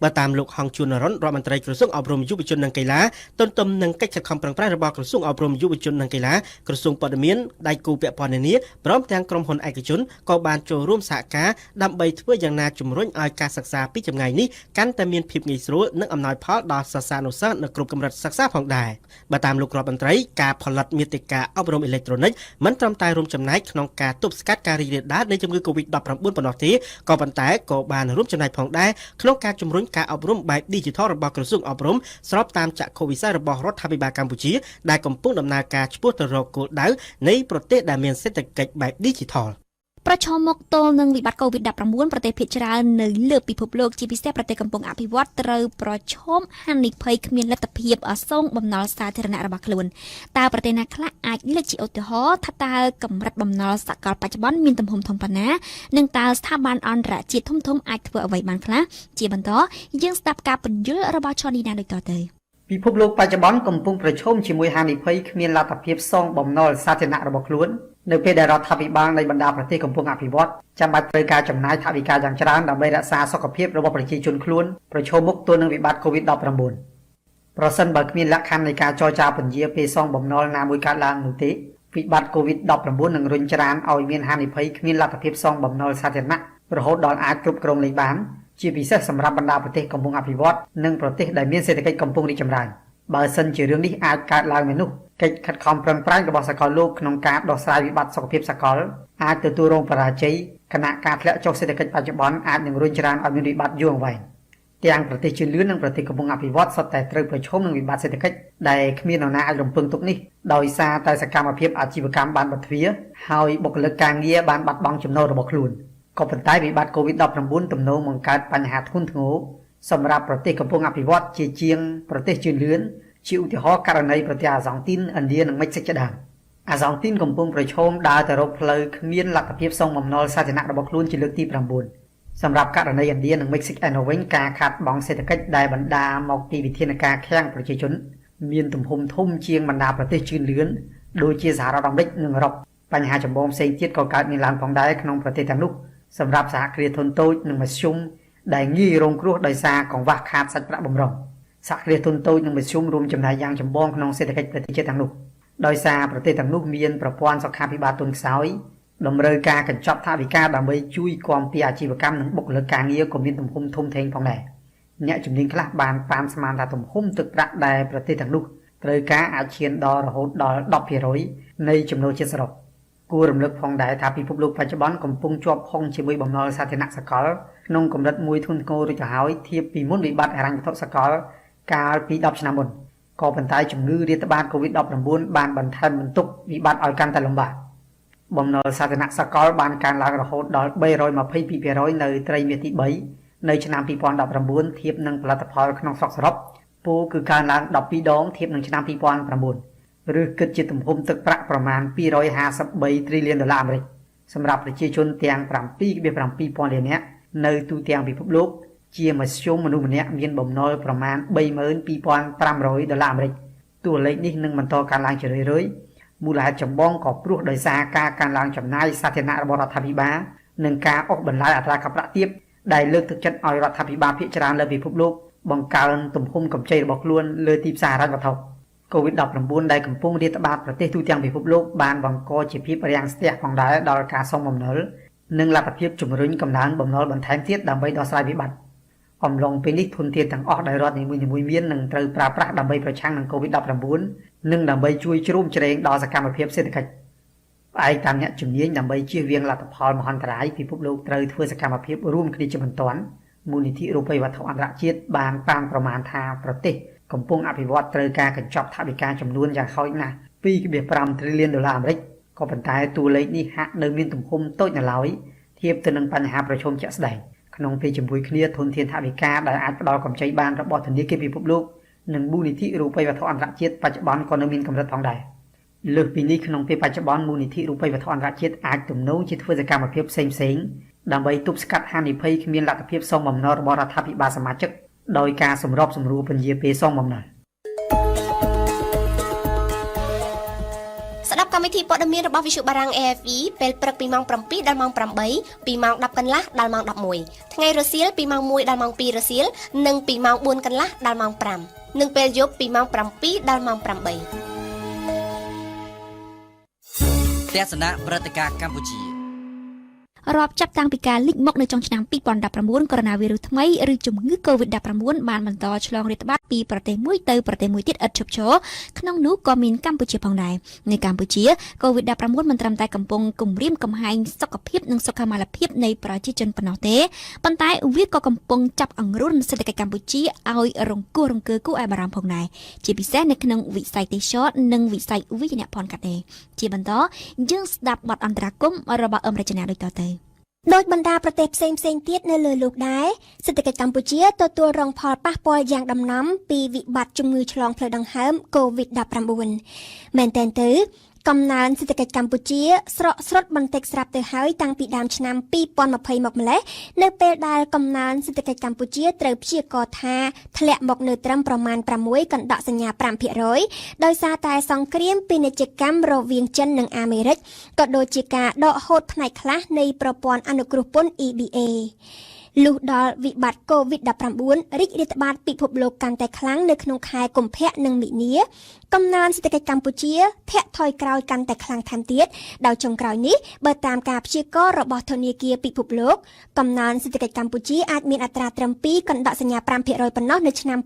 បើតាមលោកហងជួននរ៉ុនរដ្ឋមន្ត្រីក្រសួងអប់រំយុវជននិងកីឡាទន្ទឹមនឹងកិច្ចខិតខំប្រឹងប្រែងរបស់ក្រសួងអប់រំយុវជននិងកីឡាក្រសួងព័ត៌មានដៃគូពាក់ព័ន្ធនានាព្រមទាំងក្រុមហ៊ុនឯកជនក៏បានចូលរួមសហការដើម្បីធ្វើយ៉ាងណាជំរុញឲ្យការសិក្សាពីចម្ងាយនេះកាន់តែមានភាពងាយស្រួលនិងអំណោយផលដល់សិស្សានុសិស្សនៅគ្រប់កម្រិតសិក្សាផងដែរបើតាមលោករដ្ឋមន្ត្រីការផលិតមាតិកាអប់រំអេឡិចត្រូនិកមិនត្រឹមតែរួមចំណែកក្នុងការទប់ស្កាត់ការរីករាលដាលនៃជំងឺ Covid-19 ប៉ុណ្ណោះទេក៏ប៉ុន្តែក៏បានរួមចំណែកផងដែរក្នុងការជំរុញការអប់រំបែប Digital របស់ក្រសួងអប់រំស្របតាមចក្ខុវិស័យរបស់រដ្ឋាភិបាលកម្ពុជាដែលកំពុងដំណើរការឆ្ពោះទៅរកគោលដៅនៃប្រទេសដែលមានសេដ្ឋកិច្ចបែប Digitalប្រឈមមុខទល់នឹងវិបត្តិ COVID-19 ប្រទេសភាគច្រើននៅលើពិភពលោកជាពិសេសប្រទេសកំពុងអភិវឌ្ឍត្រូវប្រឈមហានិភ័យគ្មានលទ្ធភាពសងបំណុលសាធារណៈរបស់ខ្លួនតើប្រទេសណាខ្លះអាចលើកជាឧទាហរណ៍ថាតើកម្រិតបំណុលសកលបច្ចុប្បន្នមានទំហំធំប៉ុណ្ណានិងតើស្ថាប័នអន្តរជាតិធំៗអាចធ្វើអ្វីបានខ្លះជាបន្តយើងស្ដាប់ការពន្យល់របស់ឆននីណាដូចតទៅពិភពលោកបច្ចុប្បន្នកំពុងប្រឈមជាមួយហានិភ័យគ្មានលទ្ធភាពសងបំណុលសាធារណៈរបស់ខ្លួននៅពេលដែលរដ្ឋាភិបាលនៃបណ្ដាប្រទេសកំពុងអភិវឌ្ឍចាំបាច់ត្រូវការចំណាយថវិកាយ៉ាងច្រើនដើម្បីរក្សាសុខភាពរបស់ប្រជាជនខ្លួនប្រឈមមុខទល់នឹងវិបត្តិ COVID-19 ប្រសិនបើគ្មានលក្ខខណ្ឌនៃការចរចាពន្យាពេលសងបំណុលណាមួយកើតឡើងនោះទេវិបត្តិ COVID-19 នឹងរុញច្រានឲ្យមានហានិភ័យគ្មានលទ្ធភាពសងបំណុលសាធារណៈរហូតដល់អាចគ្រប់គ្រងលេខបានជាពិសេសសម្រាប់បណ្ដាប្រទេសកំពុងអភិវឌ្ឍនិងប្រទេសដែលមានសេដ្ឋកិច្ចកំពុងរីកចម្រើនបើសិនជារឿងនេះអាចកើតឡើងមែននោះកិច្ចខិតខំប្រឹងប្រែងរបស់សកលលោកក្នុងការដោះស្រាយវិបត្តិសុខភាពសកលអាចទទួលរងបរាជ័យគណៈការធ្លាក់ចុះសេដ្ឋកិច្ចបច្ចុប្បន្នអាចនឹងរុញច្រានឲ្យមានវិបត្តិយូរអង្វែងទាំងប្រទេសជឿនលឿននិងប្រទេសកំពុងអភិវឌ្ឍសុទ្ធតែត្រូវប្រឈមនឹងវិបត្តិសេដ្ឋកិច្ចដែលគ្មាននរណាអាចរំពឹងទុកនេះដោយសារតែសកម្មភាពអាជីវកម្មបានបិទទ្វារហើយបុគ្គលិកការងារបានបាត់បង់ចំណូលរបស់ខ្លួនក៏ប៉ុន្តែវិបត្តិ COVID-19 ទំនងបង្កើតបញ្ហាធ្ងន់ធ្ងរសម្រាប់ប្រទេសកំពុងអភិវឌ្ឍជាជាងប្រទេសជឿនលឿនជាឧទាហរណ៍ករណីប្រទេសអាសង់ទីនឥណ្ឌានិងមិចស៊ិកជាដើមអាសង់ទីនកំពុងប្រឈមដើរទៅរកផ្លូវគ្មានលទ្ធភាពសងបំណុលសាធារណៈរបស់ខ្លួនជាលើកទី9សម្រាប់ករណីឥណ្ឌានិងមិចស៊ិកឯណោះវិញការខាតបង់សេដ្ឋកិច្ចដែលបណ្ដាលមកពីវិធានការឃាំងប្រជាជនមានទំហំធំជាងបណ្ដាប្រទេសជឿនលឿនដូចជាសហរដ្ឋអាមេរិកនិងអឺរ៉ុបបញ្ហាចម្បងផ្សេងទៀតក៏កើតមានឡើងផងដែរក្នុងប្រទេសទាំងនោះសម្រាប់សហគ្រាសធុនតូចនិងមធ្យមដែលងាយរងគ្រោះដោយសារកង្វះខាតសាច់ប្រាក់បម្រុងសហគ្រាសធុនតូចនិងមធ្យមរួមចំណែកយ៉ាងចម្បងក្នុងសេដ្ឋកិច្ចប្រទេសជាតិទាំងនោះ ដោយសារប្រទេសទាំងនោះមានប្រព័ន្ធសុខាភិបាលទុនខ្សោយតម្រូវការកញ្ចប់ថវិកាដើម្បីជួយគាំពារអាជីវកម្មនិងបុគ្គលិកការងារក៏មានទំហំធំធេងផងដែរអ្នកជំនាញខ្លះបានប៉ាន់ស្មានថាទំហំទឹកប្រាក់ដែលប្រទេសទាំងនោះត្រូវការអាចឈានដល់រហូតដល់ 10% នៃចំណូលជាតិសរុបគួររំលឹកផងដែរថាពិភពលោកបច្ចុប្បន្នកំពុងជាប់ហុងជាមួយបំណុលសាធារណៈសកលក្នុងកម្រិតមួយធ្ងន់ធ្ងររួចទៅហើយធៀបពីមុនវិបត្តិហិរញ្ញវត្ថុសកលកាលពី10ឆ្នាំមុនក៏ប៉ុន្តែជំងឺរាតត្បាត COVID-19 បានបន្ថែមបន្ទុកវិបត្តិឲ្យកាន់តែលំបាកបំណុលសាធារណៈសកលបានកើនឡើងរហូតដល់ 322% នៅត្រីមាសទី3នៅឆ្នាំ2019ធៀបនឹងផលិតផលក្នុងស្រុកសរុបពូគឺកើនឡើង12ដងធៀបនឹងឆ្នាំ2009ឬគិតជាទំហំទឹកប្រាក់ប្រមាណ$253 trillion អាមេរិកសម្រាប់ប្រជាជនទាំង 7.7 ពាន់លាននាក់នៅទូទាំងពិភពលោកជាមធ្យមមនុស្សម្នាក់មានបំណុលប្រមាណ$32,500 អាមេរិកតួលេខនេះនឹងបន្តកើនឡើងជារឿយៗមូលហេតុចម្បងក៏ព្រោះដោយសារការកើនឡើងចំណាយសាធារណៈរបស់រដ្ឋាភិបាលនិងការអូសបន្លាយអត្រាកាប់ប្រាក់ទាបដែលលើកទឹកចិត្តឲ្យរដ្ឋាភិបាលភាគច្រើនលើពិភពលោកបង្កើនទំហំកម្ចីរបស់ខ្លួនលើទីផ្សារហិរញ្ញវត្ថុ COVID-19 ដែលកំពុងរាតត្បាតប្រទេសទូទាំងពិភពលោកបានបង្កជាភាពរាំងស្ទះផងដែរដល់ការសងបំណុលនិងលទ្ធភាពជំរុញកំណើនបំណុលបន្ថែមទៀតដើម្បីដោះស្រាយវិបត្តិអំឡុងពេលនេះធនធានទាំងអស់ដែលរដ្ឋនីមួយៗមាននឹងត្រូវប្រើប្រាស់ដើម្បីប្រឆាំងនឹង COVID-19 និងដើម្បីជួយជ្រោមជ្រែងដល់សកម្មភាពសេដ្ឋកិច្ចផ្អែកតាមអ្នកជំនាញដើម្បីជៀសវាងលទ្ធផលមហន្តរាយពិភពលោកត្រូវធ្វើសកម្មភាពរួមគ្នាជាបន្ទាន់មូលនិធិរូបិយវត្ថុអន្តរជាតិបានប៉ាន់ប្រមាណថាប្រទេសកំពុងអភិវឌ្ឍត្រូវការកញ្ចប់ថវិកាចំនួនយ៉ាងហោចណាស់ $2.5 trillion អាមេរិកក៏ប៉ុន្តែតួលេខនេះហាក់នៅមានទំហំតូចនៅឡើយធៀបទៅនឹងបញ្ហាប្រឈមជាក់ស្ដែងក្នុងពេលជាមួយគ្នាធនធានថវិកាដែលអាចផ្ដល់កម្ចីបានរបស់ធនាគារពិភពលោកនិងមូលនិធិរូបិយវត្ថុអន្តរជាតិបច្ចុប្បន្នក៏នៅមានកម្រិតផងដែរលើសពីនេះក្នុងពេលបច្ចុប្បន្នមូលនិធិរូបិយវត្ថុអន្តរជាតិអាចទំនងជាធ្វើសកម្មភាពផ្សេងៗដើម្បីទប់ស្កាត់ហានិភ័យគ្មានលទ្ធភាពសងបំណុលរបស់រដ្ឋាភិបាលសមាជិកដោយការសម្របសម្រួលពន្យាពេលសងបំណុលស្ដាប់កម្មវិធីព័ត៌មានរបស់វិទ្យុបារាំង AFE ពេលព្រឹកពីម៉ោង 7 ដល់ម៉ោង 8 ពីម៉ោង 10 កន្លះដល់ម៉ោង 11 ថ្ងៃរសៀលពីម៉ោង 1 ដល់ម៉ោង 2 រសៀលនិងពីម៉ោង 4 កន្លះដល់ម៉ោង 5 និងពេលយប់ពីម៉ោង 7 ដល់ម៉ោង 8 ទស្សនៈព្រឹត្តិការណ៍កម្ពុជា រាប់ចាប់តាំងពីការលេចមកនៅចុងឆ្នាំ2019កូវីដ -19 ថ្មីឬជំងឺ COVID-19 បានបន្តឆ្លងរាតត្បាតពីប្រទេសមួយទៅប្រទេសមួយទៀតឥតឈប់ឈរក្នុងនោះក៏មានកម្ពុជាផងដែរនៅកម្ពុជា COVID-19 មិនត្រឹមតែកំពុងគំរាមកំហែងសុខភាពនិងសុខុមាលភាពនៃប្រជាជនប៉ុណ្ណោះទេប៉ុន្តែវាក៏កំពុងចាប់អង្រួនសេដ្ឋកិច្ចកម្ពុជាឲ្យរង្គោះរង្គើគួរឲ្យបារម្ភផងដែរជាពិសេសនៅក្នុងវិស័យទេសចរណ៍និងវិស័យវិជ្ជាភ័ណ្ឌកាត់ដេរជាបន្តយើងស្ដាប់បទអន្តរាគមន៍របស់អមរជនាដូចតទៅដោយបណ្ដាប្រទេសផ្សេងទៀតនៅលើលោកដែរសេដ្ឋកិច្ចកម្ពុជាទទួលរងផលប៉ះពាល់យ៉ាងដំណំពីវិបត្តិជំងឺឆ្លងផ្លូវដង្ហើម COVID-19 មែនទែនទៅកំណើនសេដ្ឋកិច្ចកម្ពុជាស្រកស្រុតបន្តិចស្រាប់ទៅហើយតាំងពីដើមឆ្នាំ2020មកម្លេះនៅពេលដែលកំណើនសេដ្ឋកិច្ចកម្ពុជាត្រូវព្យាករណ៍ថាធ្លាក់មកនៅត្រឹមប្រមាណ6កណ្ដកសញ្ញា 5% ដោយសារតែសង្គ្រាមពាណិជ្ជកម្មរវាងចិននិងអាមេរិកក៏ដូចជាការដកហូតផ្នែកខ្លះនៃប្រព័ន្ធអនុគ្រោះពន្ធ EBAលុះដល់វិបត្តិ COVID-19 រីករាលត្បាតពិភពលោកកាន់តែខ្លាំងនៅក្នុងខែកុម្ភៈនិងមីនាកំណើនសេដ្ឋកិច្ចកម្ពុជាធាក់ថយក្រោយកាន់តែខ្លាំងថែមទៀតដោយចុងក្រោយនេះបើតាមការព្យាករណ៍របស់ធនាគារពិភពលោកកំណើនសេដ្ឋកិច្ចកម្ពុជាអាចមានអត្រាត្រឹម2កណ្ដកសញ្ញា 5% ប៉ុណ្ណោះនៅឆ្នាំ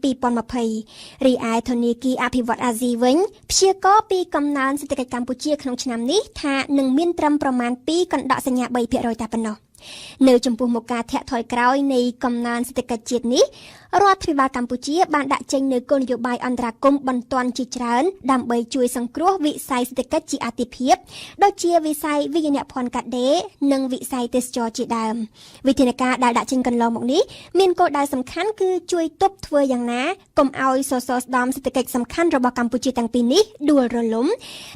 2020រីឯធនាគារអភិវឌ្ឍអាស៊ីវិញព្យាករណ៍ពីកំណើនសេដ្ឋកិច្ចកម្ពុជាក្នុងឆ្នាំនេះថានឹងមានត្រឹមប្រមាណ2កណ្ដកសញ្ញា 3% តែប៉ុណ្ណោះនៅចំពោះមុខការធាក់ថយក្រោយនៃកំណើនសេដ្ឋកិច្ចជាតិនេះរដ្ឋាភិបាលកម្ពុជាបានដាក់ចេញនូវគោលនយោបាយអន្តរាគមន៍បន្ទាន់ជាច្រើនដើម្បីជួយសង្គ្រោះវិស័យសេដ្ឋកិច្ចជាអាទិភាពដូចជាវិស័យវិជ្ជាភ័ណ្ឌកាត់ដេរនិងវិស័យទេសចរណ៍ជាដើមវិធានការដែលដាក់ចេញកន្លងមកនេះមានគោលដៅសំខាន់គឺជួយទប់ធ្វើយ៉ាងណាកុំឲ្យសសរស្តម្ភសេដ្ឋកិច្ចសំខាន់របស់កម្ពុជាទាំងពីរនេះដួលរលំ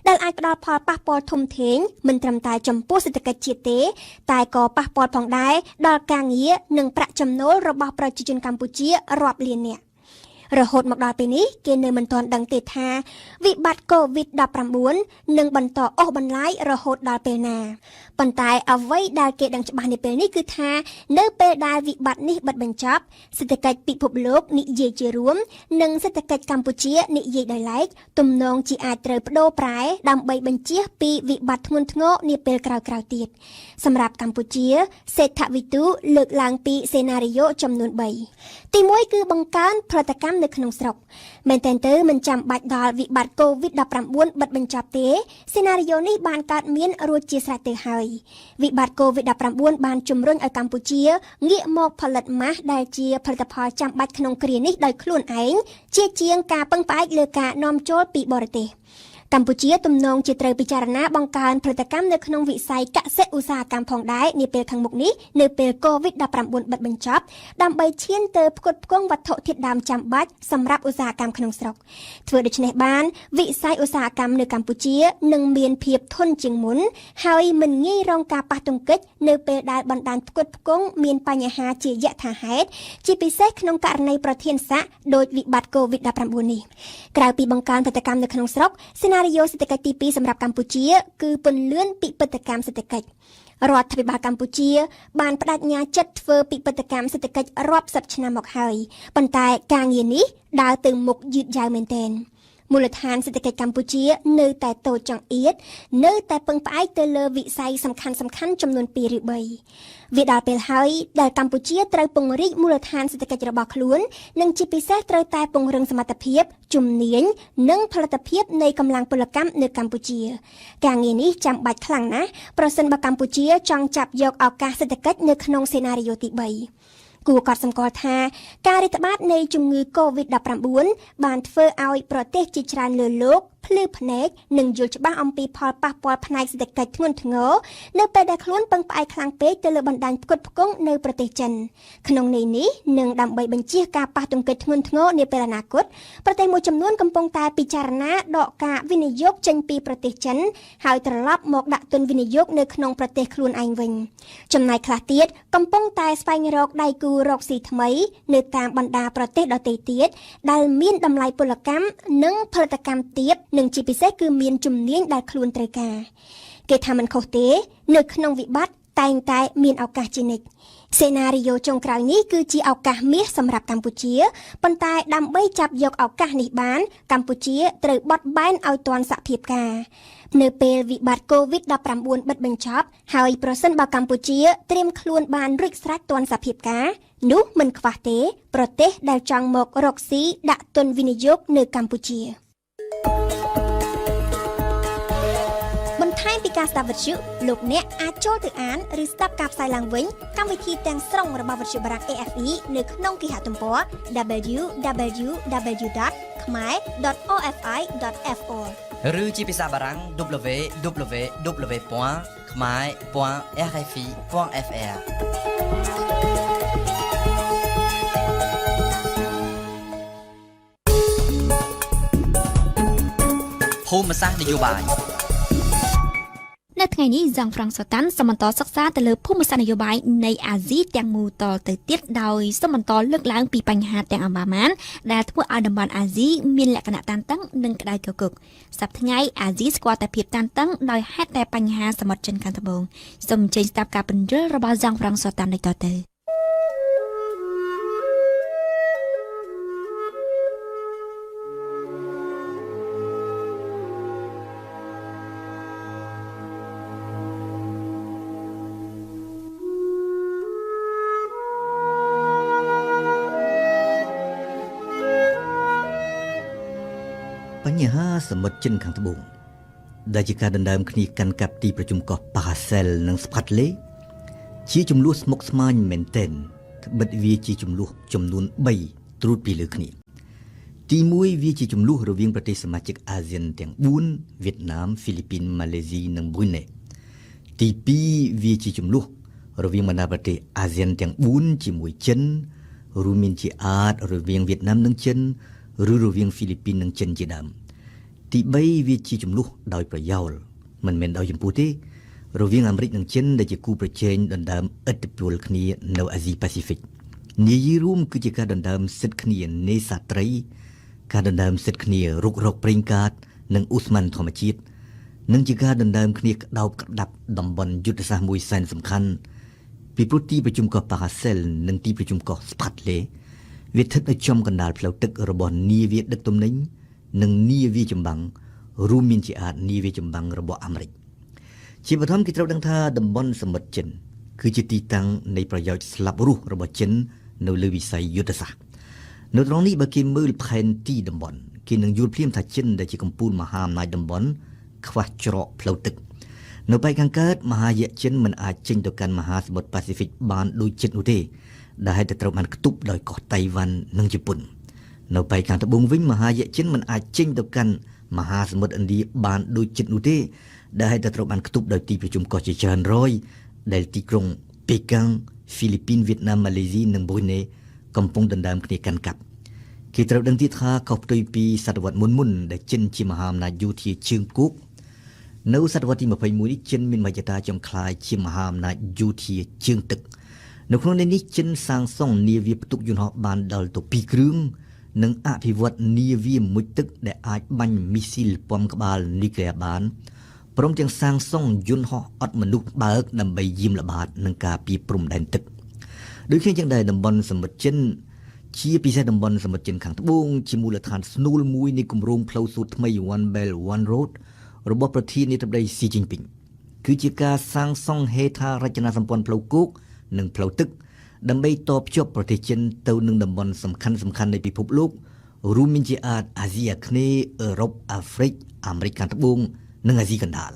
ដែលអាចផ្ដល់ផលប៉ះពាល់ធំធេងមិនត្រឹមតែចំពោះសេដ្ឋកិច្ចជាតិទេតែក៏ប៉ះពាល់ផងដែរដល់ការងារនិងប្រាក់ចំណូលរបស់ប្រជាជនកម្ពុជារាប់លាននាក់ រហូតមកដល់ពេលនេះគេនៅមិនទាន់ដឹងទេថាវិបត្តិ COVID-19 នឹងបន្តអូសបន្លាយរហូតដល់ពេលណាប៉ុន្តែអ្វីដែលគេដឹងច្បាស់នាពេលនេះគឺថានៅពេលដែលវិបត្តិនេះបិទបញ្ចប់សេដ្ឋកិច្ចពិភពលោកនិយាយជារួមនិងសេដ្ឋកិច្ចកម្ពុជានិយាយដោយឡែកទំនងជាអាចត្រូវបដូរប្រែដើម្បីបញ្ជៀសពីវិបត្តិធ្ងន់ធ្ងរនាពេលក្រោយៗទៀតសម្រាប់កម្ពុជាសេដ្ឋវិទូលើកឡើងពីសេណារីយ៉ូចំនួន3ទី1គឺបង្កើនផលិតកម្មនៅក្នុងស្រុកមែនទែនទៅមិនចាំបាច់ដល់វិបត្តិ COVID-19 បិទបញ្ចប់ទេសេណារីយ៉ូនេះបានកើតមានរួចជាស្រេចទៅហើយវិបត្តិ COVID-19 បានជំរុញឲ្យកម្ពុជាងាកមកផលិតម៉ាស់ដែលជាផលិតផលចាំបាច់ក្នុងគ្រានេះដោយខ្លួនឯងជាជាងការពឹងផ្អែកលើការនាំចូលពីបរទេសកម្ពុជាទំនងជាត្រូវពិចារណាបង្កើនផលិតកម្មនៅក្នុងវិស័យកសិឧស្សាហកម្មផងដែរនាពេលខាងមុខនេះនៅពេល COVID-19 បិទបញ្ចប់ដើម្បីឈានទៅផ្គត់ផ្គង់វត្ថុធាតុដើមចាំបាច់សម្រាប់ឧស្សាហកម្មក្នុងស្រុកធ្វើដូច្នេះបានវិស័យឧស្សាហកម្មនៅកម្ពុជានឹងមានភាពធន់ជាងមុនហើយមិនងាយរងការប៉ះទង្គិចនៅពេលដែលបណ្ដាញផ្គត់ផ្គង់មានបញ្ហាជាយថាហេតុជាពិសេសក្នុងករណីប្រធានស័កដោយវិបត្តិ COVID-19 នេះក្រៅពីបង្កើនផលិតកម្មនៅក្នុងស្រុកសេណារីយ៉ូសេដ្ឋកិច្ចទី2សម្រាប់កម្ពុជាគឺពន្លឿនពិពិធកម្មសេដ្ឋកិច្ចរដ្ឋាភិបាលកម្ពុជាបានបដិញ្ញាចិត្តធ្វើពិពិធកម្មសេដ្ឋកិច្ចរាប់សិបឆ្នាំមកហើយប៉ុន្តែការងារនេះដើរទៅមុខយឺតយ៉ាវមែនទែនមូលដ្ឋានសេដ្ឋកិច្ចកម្ពុជានៅតែតូចចង្អៀតនៅតែពឹងផ្អែកទៅលើវិស័យសំខាន់ៗចំនួន2ឬ3វាដល់ពេលហើយដែលកម្ពុជាត្រូវពង្រីកមូលដ្ឋានសេដ្ឋកិច្ចរបស់ខ្លួននិងជាពិសេសត្រូវតែពង្រឹងសមត្ថភាពជំនាញនិងផលិតភាពនៃកម្លាំងពលកម្មនៅកម្ពុជាការងារនេះចាំបាច់ខ្លាំងណាស់ប្រសិនបើកម្ពុជាចង់ចាប់យកឱកាសសេដ្ឋកិច្ចនៅក្នុងសេណារីយ៉ូទី3គួរកត់សម្គាល់ថាការរាតត្បាតនៃជំងឺ COVID-19 បានធ្វើឲ្យប្រទេសជាច្រើនលើលោកភ្លឺភ្នែកនិងយល់ច្បាស់អំពីផលប៉ះពាល់ផ្នែកសេដ្ឋកិច្ចធ្ងន់ធ្ងរនៅពេលដែលខ្លួនពឹងផ្អែកខ្លាំងពេកទៅលើបណ្ដាញផ្គត់ផ្គង់នៅប្រទេសចិនក្នុងន័យនេះនិងដើម្បីបញ្ជៀសការប៉ះទង្គិចធ្ងន់ធ្ងរនាពេលអនាគតប្រទេសមួយចំនួនកំពុងតែពិចារណាដកការវិនិយោគចេញពីប្រទេសចិនហើយត្រឡប់មកដាក់ទុនវិនិយោគនៅក្នុងប្រទេសខ្លួនឯងវិញចំណែកខ្លះទៀតកំពុងតែស្វែងរកដៃគូរកស៊ីថ្មីនៅតាមបណ្ដាប្រទេសដទៃទៀតដែលមានតម្លៃពលកម្មនិងផលិតកម្មទាបនិងជាពិសេសគឺមានជំនាញដែលខ្លួនត្រូវការគេថាមិនខុសទេនៅក្នុងវិបត្តិតែងតែមានឱកាសជានិច្ចសេណារីយ៉ូចុងក្រោយនេះគឺជាឱកាសមាសសម្រាប់កម្ពុជាប៉ុន្តែដើម្បីចាប់យកឱកាសនេះបានកម្ពុជាត្រូវបត់បែនឲ្យទាន់សភាពការនៅពេលវិបត្តិ COVID-19 បិទបញ្ចប់ហើយប្រសិនបើកម្ពុជាត្រៀមខ្លួនបានរួចស្រេចទាន់សភាពការនោះមិនខ្វះទេប្រទេសដែលចង់មករកស៊ីដាក់ទុនវិនិយោគនៅកម្ពុជាបន្ថែមពីការស្ដាប់វិទ្យុលោកអ្នកអាចចូលទៅអានឬស្ដាប់ការផ្សាយឡើងវិញកម្មវិធីទាំងស្រុងរបស់វិទ្យុបារាំង AFE នៅក្នុងគេហទំព័រ www.khmer.ofi.fr ឬជាភាសាបារាំង www.khmer.rfi.fr ភូមិសាស្ត្រនយោបាយនៅថ្ងៃនេះហ្សាំងហ្វ្រង់សូតាន់សូមបន្តសិក្សាទៅលើភូមិសាស្ត្រនយោបាយនៃអាស៊ីទាំងមូលតទៅទៀតដោយសូមបន្តលើកឡើងពីបញ្ហាទាំងអម្បានដែលធ្វើឲ្យតំបន់អាស៊ីមានលក្ខណៈតានតឹងនិងក្តៅគគុកសប្តាហ៍ថ្ងៃអាស៊ីស្គាល់តែភាពតានតឹងដោយហេតុតែបញ្ហាសមុទ្រចិនខាងត្បូងសូមអញ្ជើញស្ដាប់ការពន្យល់របស់ហ្សាំងហ្វ្រង់សូតាន់ដូចតទៅបញ្ហាសមុទ្រចិនខាងត្បូងដែលជាការដណ្ដើមគ្នាកាន់កាប់ទីប្រជុំកោះប៉ាសែលនិងស្ផាត់លេជាចំនួនស្មុគស្មាញមែនទែនក្បិតវាជាចំនួនចំនួន3ត្រួតពីលើគ្នាទី1វាជាចំនួនរវាងប្រទេសសមាជិកអាស៊ានទាំង4វៀតណាមហ្វីលីពីនម៉ាឡេស៊ីនិងប៊្រុយណេទី2វាជាចំនួនរវាងបណ្ដាប្រទេសអាស៊ានទាំង4ជាមួយចិនរួមមានជាអាចរវាងវៀតណាមនិងចិនឬរវាងហ្វីលីពីននិងចិនជាដើមទី3វាជាចំនួនដោយប្រយោលមិនមែនដោយចម្ពោះទេរវាងអាមេរិកនិងចិនដែលជាគូប្រជែងដណ្ដើមឥទ្ធិពលគ្នានៅអាស៊ីប៉ាស៊ីហ្វិក និយាយរួមគឺជាការដណ្ដើមសិទ្ធិគ្នានេសាទត្រីការដណ្ដើមសិទ្ធិគ្នារុករកប្រេងកាតនិងឧស្ម័នធម្មជាតិនិងជាការដណ្ដើមគ្នាក្តោបក្តាប់តំបន់យុទ្ធសាស្ត្រមួយសែនសំខាន់ពីព្រោះទីប្រជុំកោះប៉ារ៉ាសេលនិងទីប្រជុំកោះស្ផាត់លេវាស្ថិតនៅចំកណ្ដាលផ្លូវទឹករបស់នាវាដឹកទំនិញនិងនាវាចម្បាំងរួមមានជាអាចនាវាចម្បាំងរបស់អាមេរិកជាបឋមគេត្រូវដឹងថាតំបន់សមុទ្រចិនគឺជាទីតាំងនៃប្រយោជន៍ស្លាប់រស់របស់ចិននៅលើវិស័យយុទ្ធសាស្ត្រនៅត្រង់នេះបើគេមើលផែនទីតំបន់គេនឹងយល់ភ្លាមថាចិនដែលជាកំពូលមហាអំណាចតំបន់ខ្វះច្រកផ្លូវទឹកនៅប៉ែកខាងកើតមហាយៈចិនមិនអាចចេញទៅកាន់មហាសមុទ្រប៉ាស៊ីហ្វិកបានដូចជិតនោះទេដែលហេតុតែត្រូវបានខ្ទប់ដោយកោះតៃវ៉ាន់និងជប៉ុននៅប៉ែកខាងត្បូងវិញមហាយៈចិនមិនអាចចេញទៅកាន់មហាសមុទ្រឥណ្ឌាបានដូចជិតនោះទេដែលហេតុតែត្រូវបានខ្ទប់ដោយទីប្រជុំកោះជាច្រើនរយដែលទីក្រុងប៉េកាំងហ្វីលីពីនវៀតណាមម៉ាឡេស៊ីនិងប៊ុយណេកំពុងដណ្ដើមគ្នាកាន់កាប់គេត្រូវដឹងទៀតថាខុសផ្ទុយពីសតវត្សមុនដែលចិនជាមហាអំណាចយោធាជើងគោកនៅសតវត្សទី21នេះចិនមានមហិច្ឆតាចង់ក្លាយជាមហាអំណាចយោធាជើងទឹកនៅក្នុងនេះចិនសាងសង់នាវាផ្ទុកយន្តហោះបានដល់ទៅ2គ្រឿងនិងអភិវឌ្ឍនាវាមុជទឹកដែលអាចបាញ់មីស៊ីលពំក្បាលនុយក្លេអ៊ែរបានព្រមទាំងសាងសង់យន្តហោះអត់មនុស្សបើកដើម្បីយាមល្បាតនិងការពារព្រំដែនទឹកដូចគ្នាយ៉ាងដែរតំបន់សមុទ្រចិនជាពិសេសតំបន់សមុទ្រចិនខាងត្បូងជាមូលដ្ឋានស្នូលមួយនៃគម្រោងផ្លូវសូត្រថ្មី One Belt One Road របស់ប្រធានាធិបតីស៊ីជីនពីងគឺជាការសាងសង់ហេដ្ឋារចនាសម្ព័ន្ធផ្លូវគោកនិងផ្លូវទឹកដើម្បីតភ្ជាប់ប្រទេសចិនទៅនឹងតំបន់សំខាន់នៃពិភពលោករួមមានជាអាស៊ីអាគ្នេយ៍អឺរ៉ុបអាហ្វ្រិកអាមេរិកខាងត្បូងនិងអាស៊ីកណ្ដាល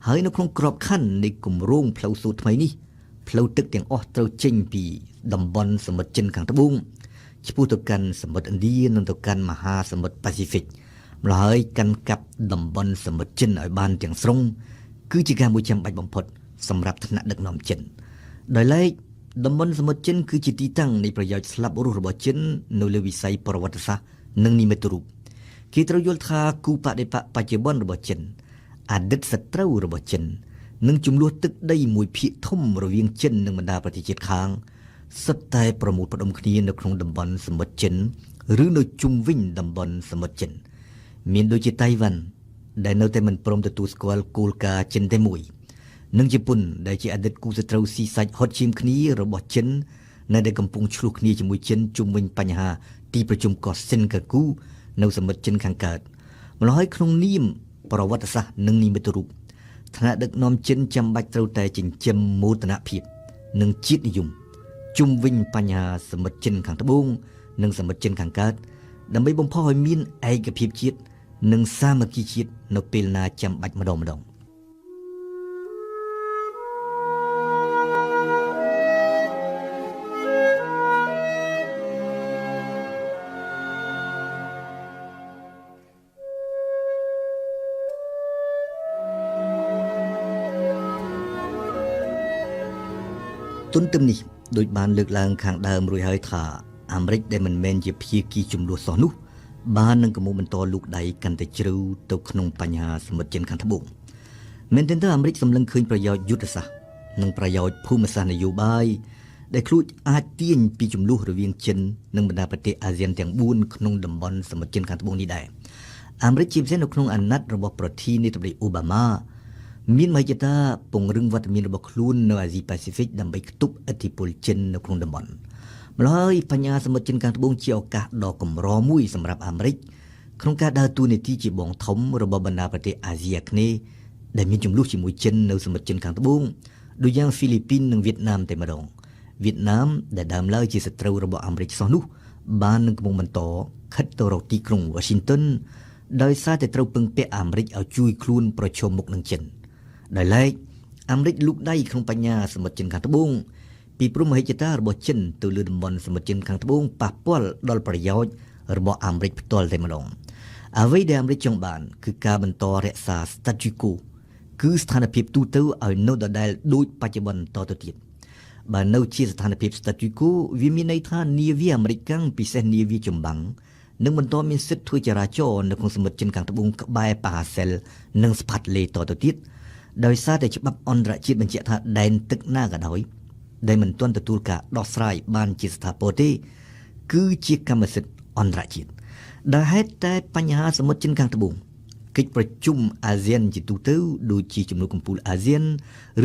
ហើយនៅក្នុងក្របខ័ណ្ឌនៃគម្រោងផ្លូវសូត្រថ្មីនេះផ្លូវទឹកទាំងអស់ត្រូវចេញពីតំបន់សមុទ្រចិនខាងត្បូងឆ្ពោះទៅកាន់សមុទ្រឥណ្ឌានិងទៅកាន់មហាសមុទ្រប៉ាស៊ីហ្វិកម្ល៉េះហើយកាន់កាប់តំបន់សមុទ្រចិនឲ្យបានទាំងស្រុងគឺជាការមួយចាំបាច់បំផុតសម្រាប់ថ្នាក់ដឹកនាំចិនដោយឡែកតំបន់សមុទ្រចិនគឺជាទីតាំងនៃប្រយោជន៍ស្លាប់រស់របស់ចិននៅលើវិស័យប្រវត្តិសាស្ត្រនិងនិមិត្តរូបគេត្រូវយល់ថាគូបដិបកបច្ចុប្បន្នរបស់ចិនអតីតសត្រូវរបស់ចិននិងចំនួនទឹកដីមួយភាគធំរវាងចិននិងបណ្ដាប្រទេសជិតខាងសុទ្ធតែប្រមូលផ្ដុំគ្នានៅក្នុងតំបន់សមុទ្រចិនឬនៅជុំវិញតំបន់សមុទ្រចិនមានដូចជាតៃវ៉ាន់ដែលនៅតែមិនព្រមទទួលស្គាល់គោលការណ៍ចិនតែមួយនិងជប៉ុនដែលជាអតីតគូសត្រូវស៊ីសាច់ហុតឈាមគ្នារបស់ចិននៅដែលកំពុងឆ្លោះគ្នាជាមួយចិនជុំវិញបញ្ហាទីប្រជុំកោះសិនកាគូនៅសមុទ្រចិនខាងកើតម្ល៉េះហើយក្នុងនាមប្រវត្តិសាស្ត្រនិងនិមិត្តរូបថ្នាក់ដឹកនាំចិនចាំបាច់ត្រូវតែចិញ្ចឹមមោទនភាពនិងជាតិនិយមជុំវិញបញ្ហាសមុទ្រចិនខាងត្បូងនិងសមុទ្រចិនខាងកើតដើម្បីបំផុសឲ្យមានឯកភាពជាតិនិងសាមគ្គីជាតិនៅពេលណាចាំបាច់ម្ដងទន្ទឹមនេះដោយបានលើកឡើងខាងដើមរួចហើយថាអាមេរិកដែលមិនមែនជាភាគីជំនួសសោះនោះបាននឹងកំពុងបន្តលូកដៃកាន់តែជ្រៅទៅក្នុងបញ្ហាសមុទ្រចិនខាងត្បូងមែនទែនទៅអាមេរិកសម្លឹងឃើញប្រយោជន៍យុទ្ធសាស្ត្រនិងប្រយោជន៍ភូមិសាស្ត្រនយោបាយដែលខ្លួនអាចទាញពីចំនួនរវាងចិននិងបណ្ដាប្រទេសអាស៊ានទាំង4ក្នុងតំបន់សមុទ្រចិនខាងត្បូងនេះដែរអាមេរិកជាពិសេសនៅក្នុងអាណត្តិរបស់ប្រធានាធិបតីអូបាម៉ាមានមហិច្ឆតាពង្រឹងវត្តមានរបស់ខ្លួននៅអាស៊ីប៉ាស៊ីហ្វិកដើម្បីខ្ទប់ឥទ្ធិពលចិននៅក្នុងតំបន់ម្ល៉េះហើយបញ្ហាសមុទ្រចិនខាងត្បូងជាឱកាសដ៏កម្រមួយសម្រាប់អាមេរិកក្នុងការដើរតួនាទីជាបងធំរបស់បណ្ដាប្រទេសអាស៊ីអាគ្នេយ៍ដែលមានចំនួនជាមួយចិននៅសមុទ្រចិនខាងត្បូងដូចយ៉ាងហ្វីលីពីននិងវៀតណាមតែម្ដងវៀតណាមដែលដើមឡើយជាសត្រូវរបស់អាមេរិកសោះនោះបាននឹងកំពុងបន្តខិតទៅរកទីក្រុង Washington ដោយសារតែត្រូវពឹងពាក់អាមេរិកឲ្យជួយខ្លួនប្រឈមមុខនឹងចិនដោយឡែកអាមេរិកលូកដៃក្នុងបញ្ហាសមុទ្រចិនខាងត្បូងពីព្រមហិច្ឆតារបស់ចិនទៅលើតំបន់សមុទ្រចិនខាងត្បូងប៉ះពាល់ដល់ប្រយោជន៍របស់អាមេរិកផ្ទាល់តែម្ដងអ្វីដែលអាមេរិកចង់បានគឺការបន្តរក្សា status quo គឺស្ថានភាពទូទៅឲ្យនៅដដែលដូចបច្ចុប្បន្នតទៅទៀតបើនៅជាស្ថានភាព status quo វាមានន័យថានាវាអាមេរិកពិសេសនាវាចម្បាំងនឹងបន្តមានសិទ្ធិធ្វើចរាចរណ៍នៅក្នុងសមុទ្រចិនខាងត្បូងក្បែរប៉ាហាសែលនិងស្ផាត់លេតទៅទៀតដោយសារតែច្បាប់អន្តរជាតិបញ្ជាក់ថាដែនទឹកណាក៏ដោយ ដែលមិនទាន់ទទួលការដោះស្រាយបានជាស្ថាពរទេគឺជាកម្មសិទ្ធិអន្តរជាតិដែលហេតុតែបញ្ហាសមុទ្រចិនខាងត្បូងកិច្ចប្រជុំអាស៊ានជាទូទៅដូចជាជំនួបកំពូលអាស៊ាន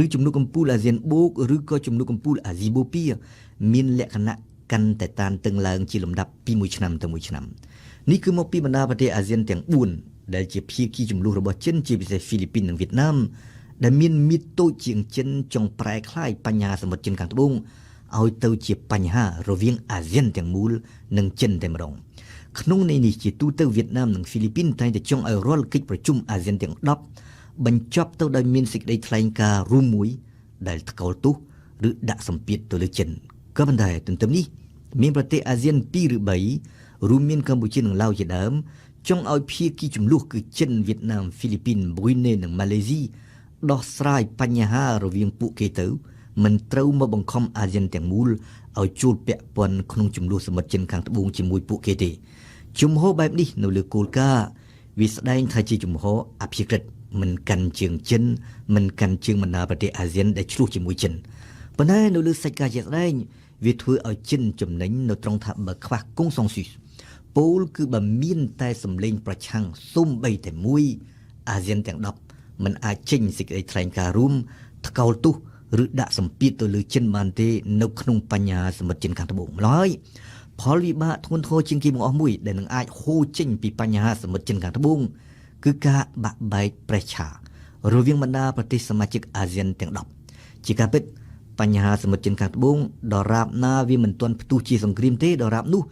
ឬជំនួបកំពូលអាស៊ានបូកឬក៏ជំនួបកំពូលអាស៊ីបូព៌ាមានលក្ខណៈកាន់តែតានតឹងឡើងជាលំដាប់ពីមួយឆ្នាំទៅមួយឆ្នាំនេះគឺមកពីបណ្ដាប្រទេសអាស៊ានទាំង4ដែលជាភាគីចំនួនរបស់ចិនជាពិសេសហ្វីលីពីននិងវៀតណាមដែលមានមាឌតូចជាងចិនចង់ប្រែក្លាយបញ្ហាសមុទ្រចិនខាងត្បូងឲ្យទៅជាបញ្ហារវាងអាស៊ានទាំងមូលនិងចិនតែម្ដងក្នុងន័យនេះជាទូទៅវៀតណាមនិងហ្វីលីពីនតែងតែចង់ឲ្យរាល់កិច្ចប្រជុំអាស៊ានទាំង10បញ្ចប់ទៅដោយមានសេចក្តីថ្លែងការណ៍រួមមួយដែលថ្កោលទោសឬដាក់សម្ពាធទៅលើចិនក៏ប៉ុន្តែទន្ទឹមនេះមានប្រទេសអាស៊ាន2ឬ3រួមមានកម្ពុជានិងឡាវជាដើមចង់ឲ្យភាគីចំនួនគឺចិនវៀតណាមហ្វីលីពីនប៊ុយណេនិងម៉ាឡេស៊ីដោះស្រាយបញ្ហារវាងពួកគេទៅមិនត្រូវមកបង្ខំអាស៊ានទាំងមូលឲ្យជួលពាក់ព័ន្ធក្នុងចំនួនសមុទ្រចិនខាងត្បូងជាមួយពួកគេទេជំហរបែបនេះនៅលើគោលការណ៍វាស្ដែងថាជាជំហរអភិក្រិតមិនកាន់ជើងចិនមិនកាន់ជើងបណ្ដាប្រទេសអាស៊ានដែលឆ្លោះជាមួយចិនប៉ុន្តែនៅលើសាច់ការជាស្ដែងវាធ្វើឲ្យចិនចំណេញនៅត្រង់ថាបើខ្វះកុងសុងស៊ីសពោលគឺបើមានតែសម្លេងប្រឆាំងសូម្បីតែមួយអាស៊ានទាំង10មិនអាចចេញសេចក្តីថ្លែងការណ៍រួមថ្កោលទោសឬដាក់សម្ពាធទៅលើចិនបានទេនៅក្នុងបញ្ហាសមុទ្រចិនខាងត្បូងម្ល៉េះផលវិបាកធ្ងន់ធ្ងរជាងគេបង្អស់មួយដែលនឹងអាចហូរចេញពីបញ្ហាសមុទ្រចិនខាងត្បូងគឺការបាក់បែកប្រេះឆារវាងបណ្ដាប្រទេសសមាជិកអាស៊ានទាំង10ជាការពិតបញ្ហាសមុទ្រចិនខាងត្បូងដរាបណាវាមិនទាន់ផ្ទុះជាសង្គ្រាមទេដរាបនោះ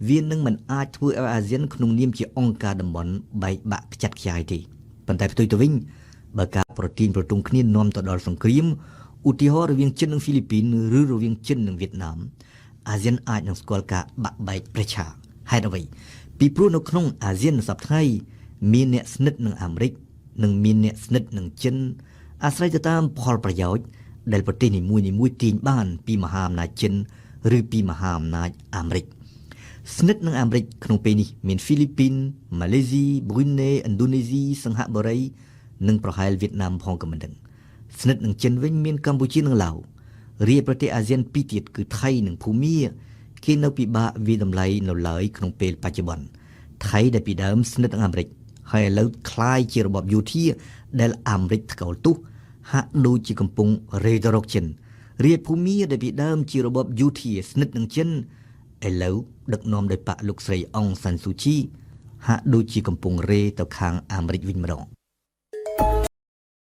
វានឹងមិនអាចធ្វើឲ្យអាស៊ានក្នុងនាមជាអង្គការតំបន់បែកបាក់ខ្ចាត់ខ្ចាយទេប៉ុន្តែផ្ទុយទៅវិញបើការប្រទាញប្រទង់គ្នានាំទៅដល់សង្គ្រាមឧទាហរណ៍រវាងចិននិងហ្វីលីពីនឬរវាងចិននិងវៀតណាមអាស៊ានអាចនឹងស្គាល់ការបាក់បែកប្រេះឆាហេតុអ្វីពីព្រោះនៅក្នុងអាស៊ានសប្តាហ៍ថ្ងៃមានអ្នកស្និទ្ធនឹងអាមេរិកនិងមានអ្នកស្និទ្ធនឹងចិនអាស្រ័យទៅតាមផលប្រយោជន៍ដែលប្រទេសនីមួយៗទាញបានពីមហាអំណាចចិនឬពីមហាអំណាចអាមេរិកស្និទ្ធនឹងអាមេរិកក្នុងពេលនេះមានហ្វីលីពីនម៉ាឡេស៊ីប៊ុយណេឥណ្ឌូនេស៊ីសិង្ហបុរីនិងប្រហែលវៀតណាមផងក៏មិនដឹងស្និទ្ធនឹងចិនវិញមានកម្ពុជានិងឡាវរាជប្រទេសអាស៊ានពីរទៀតគឺថៃនិងភូមាគេនៅពិបាកវាតម្លៃនៅឡើយក្នុងពេលបច្ចុប្បន្នថៃដែលពីដើមស្និទ្ធនឹងអាមេរិកហើយឥឡូវคล้ายជារបបយោធាដែលអាមេរិកថ្កោលទោសហាក់ដូចជាកំពុងរេទៅរកចិនរាជភូមាដែលពីដើមជារបបយោធាស្និទ្ធនឹងចិនឥឡូវដឹកនាំដោយបកលោកស្រីអុងសានស៊ូជីហាក់ដូចជាកំពុងរេទៅខាងអាមេរិកវិញម្ដង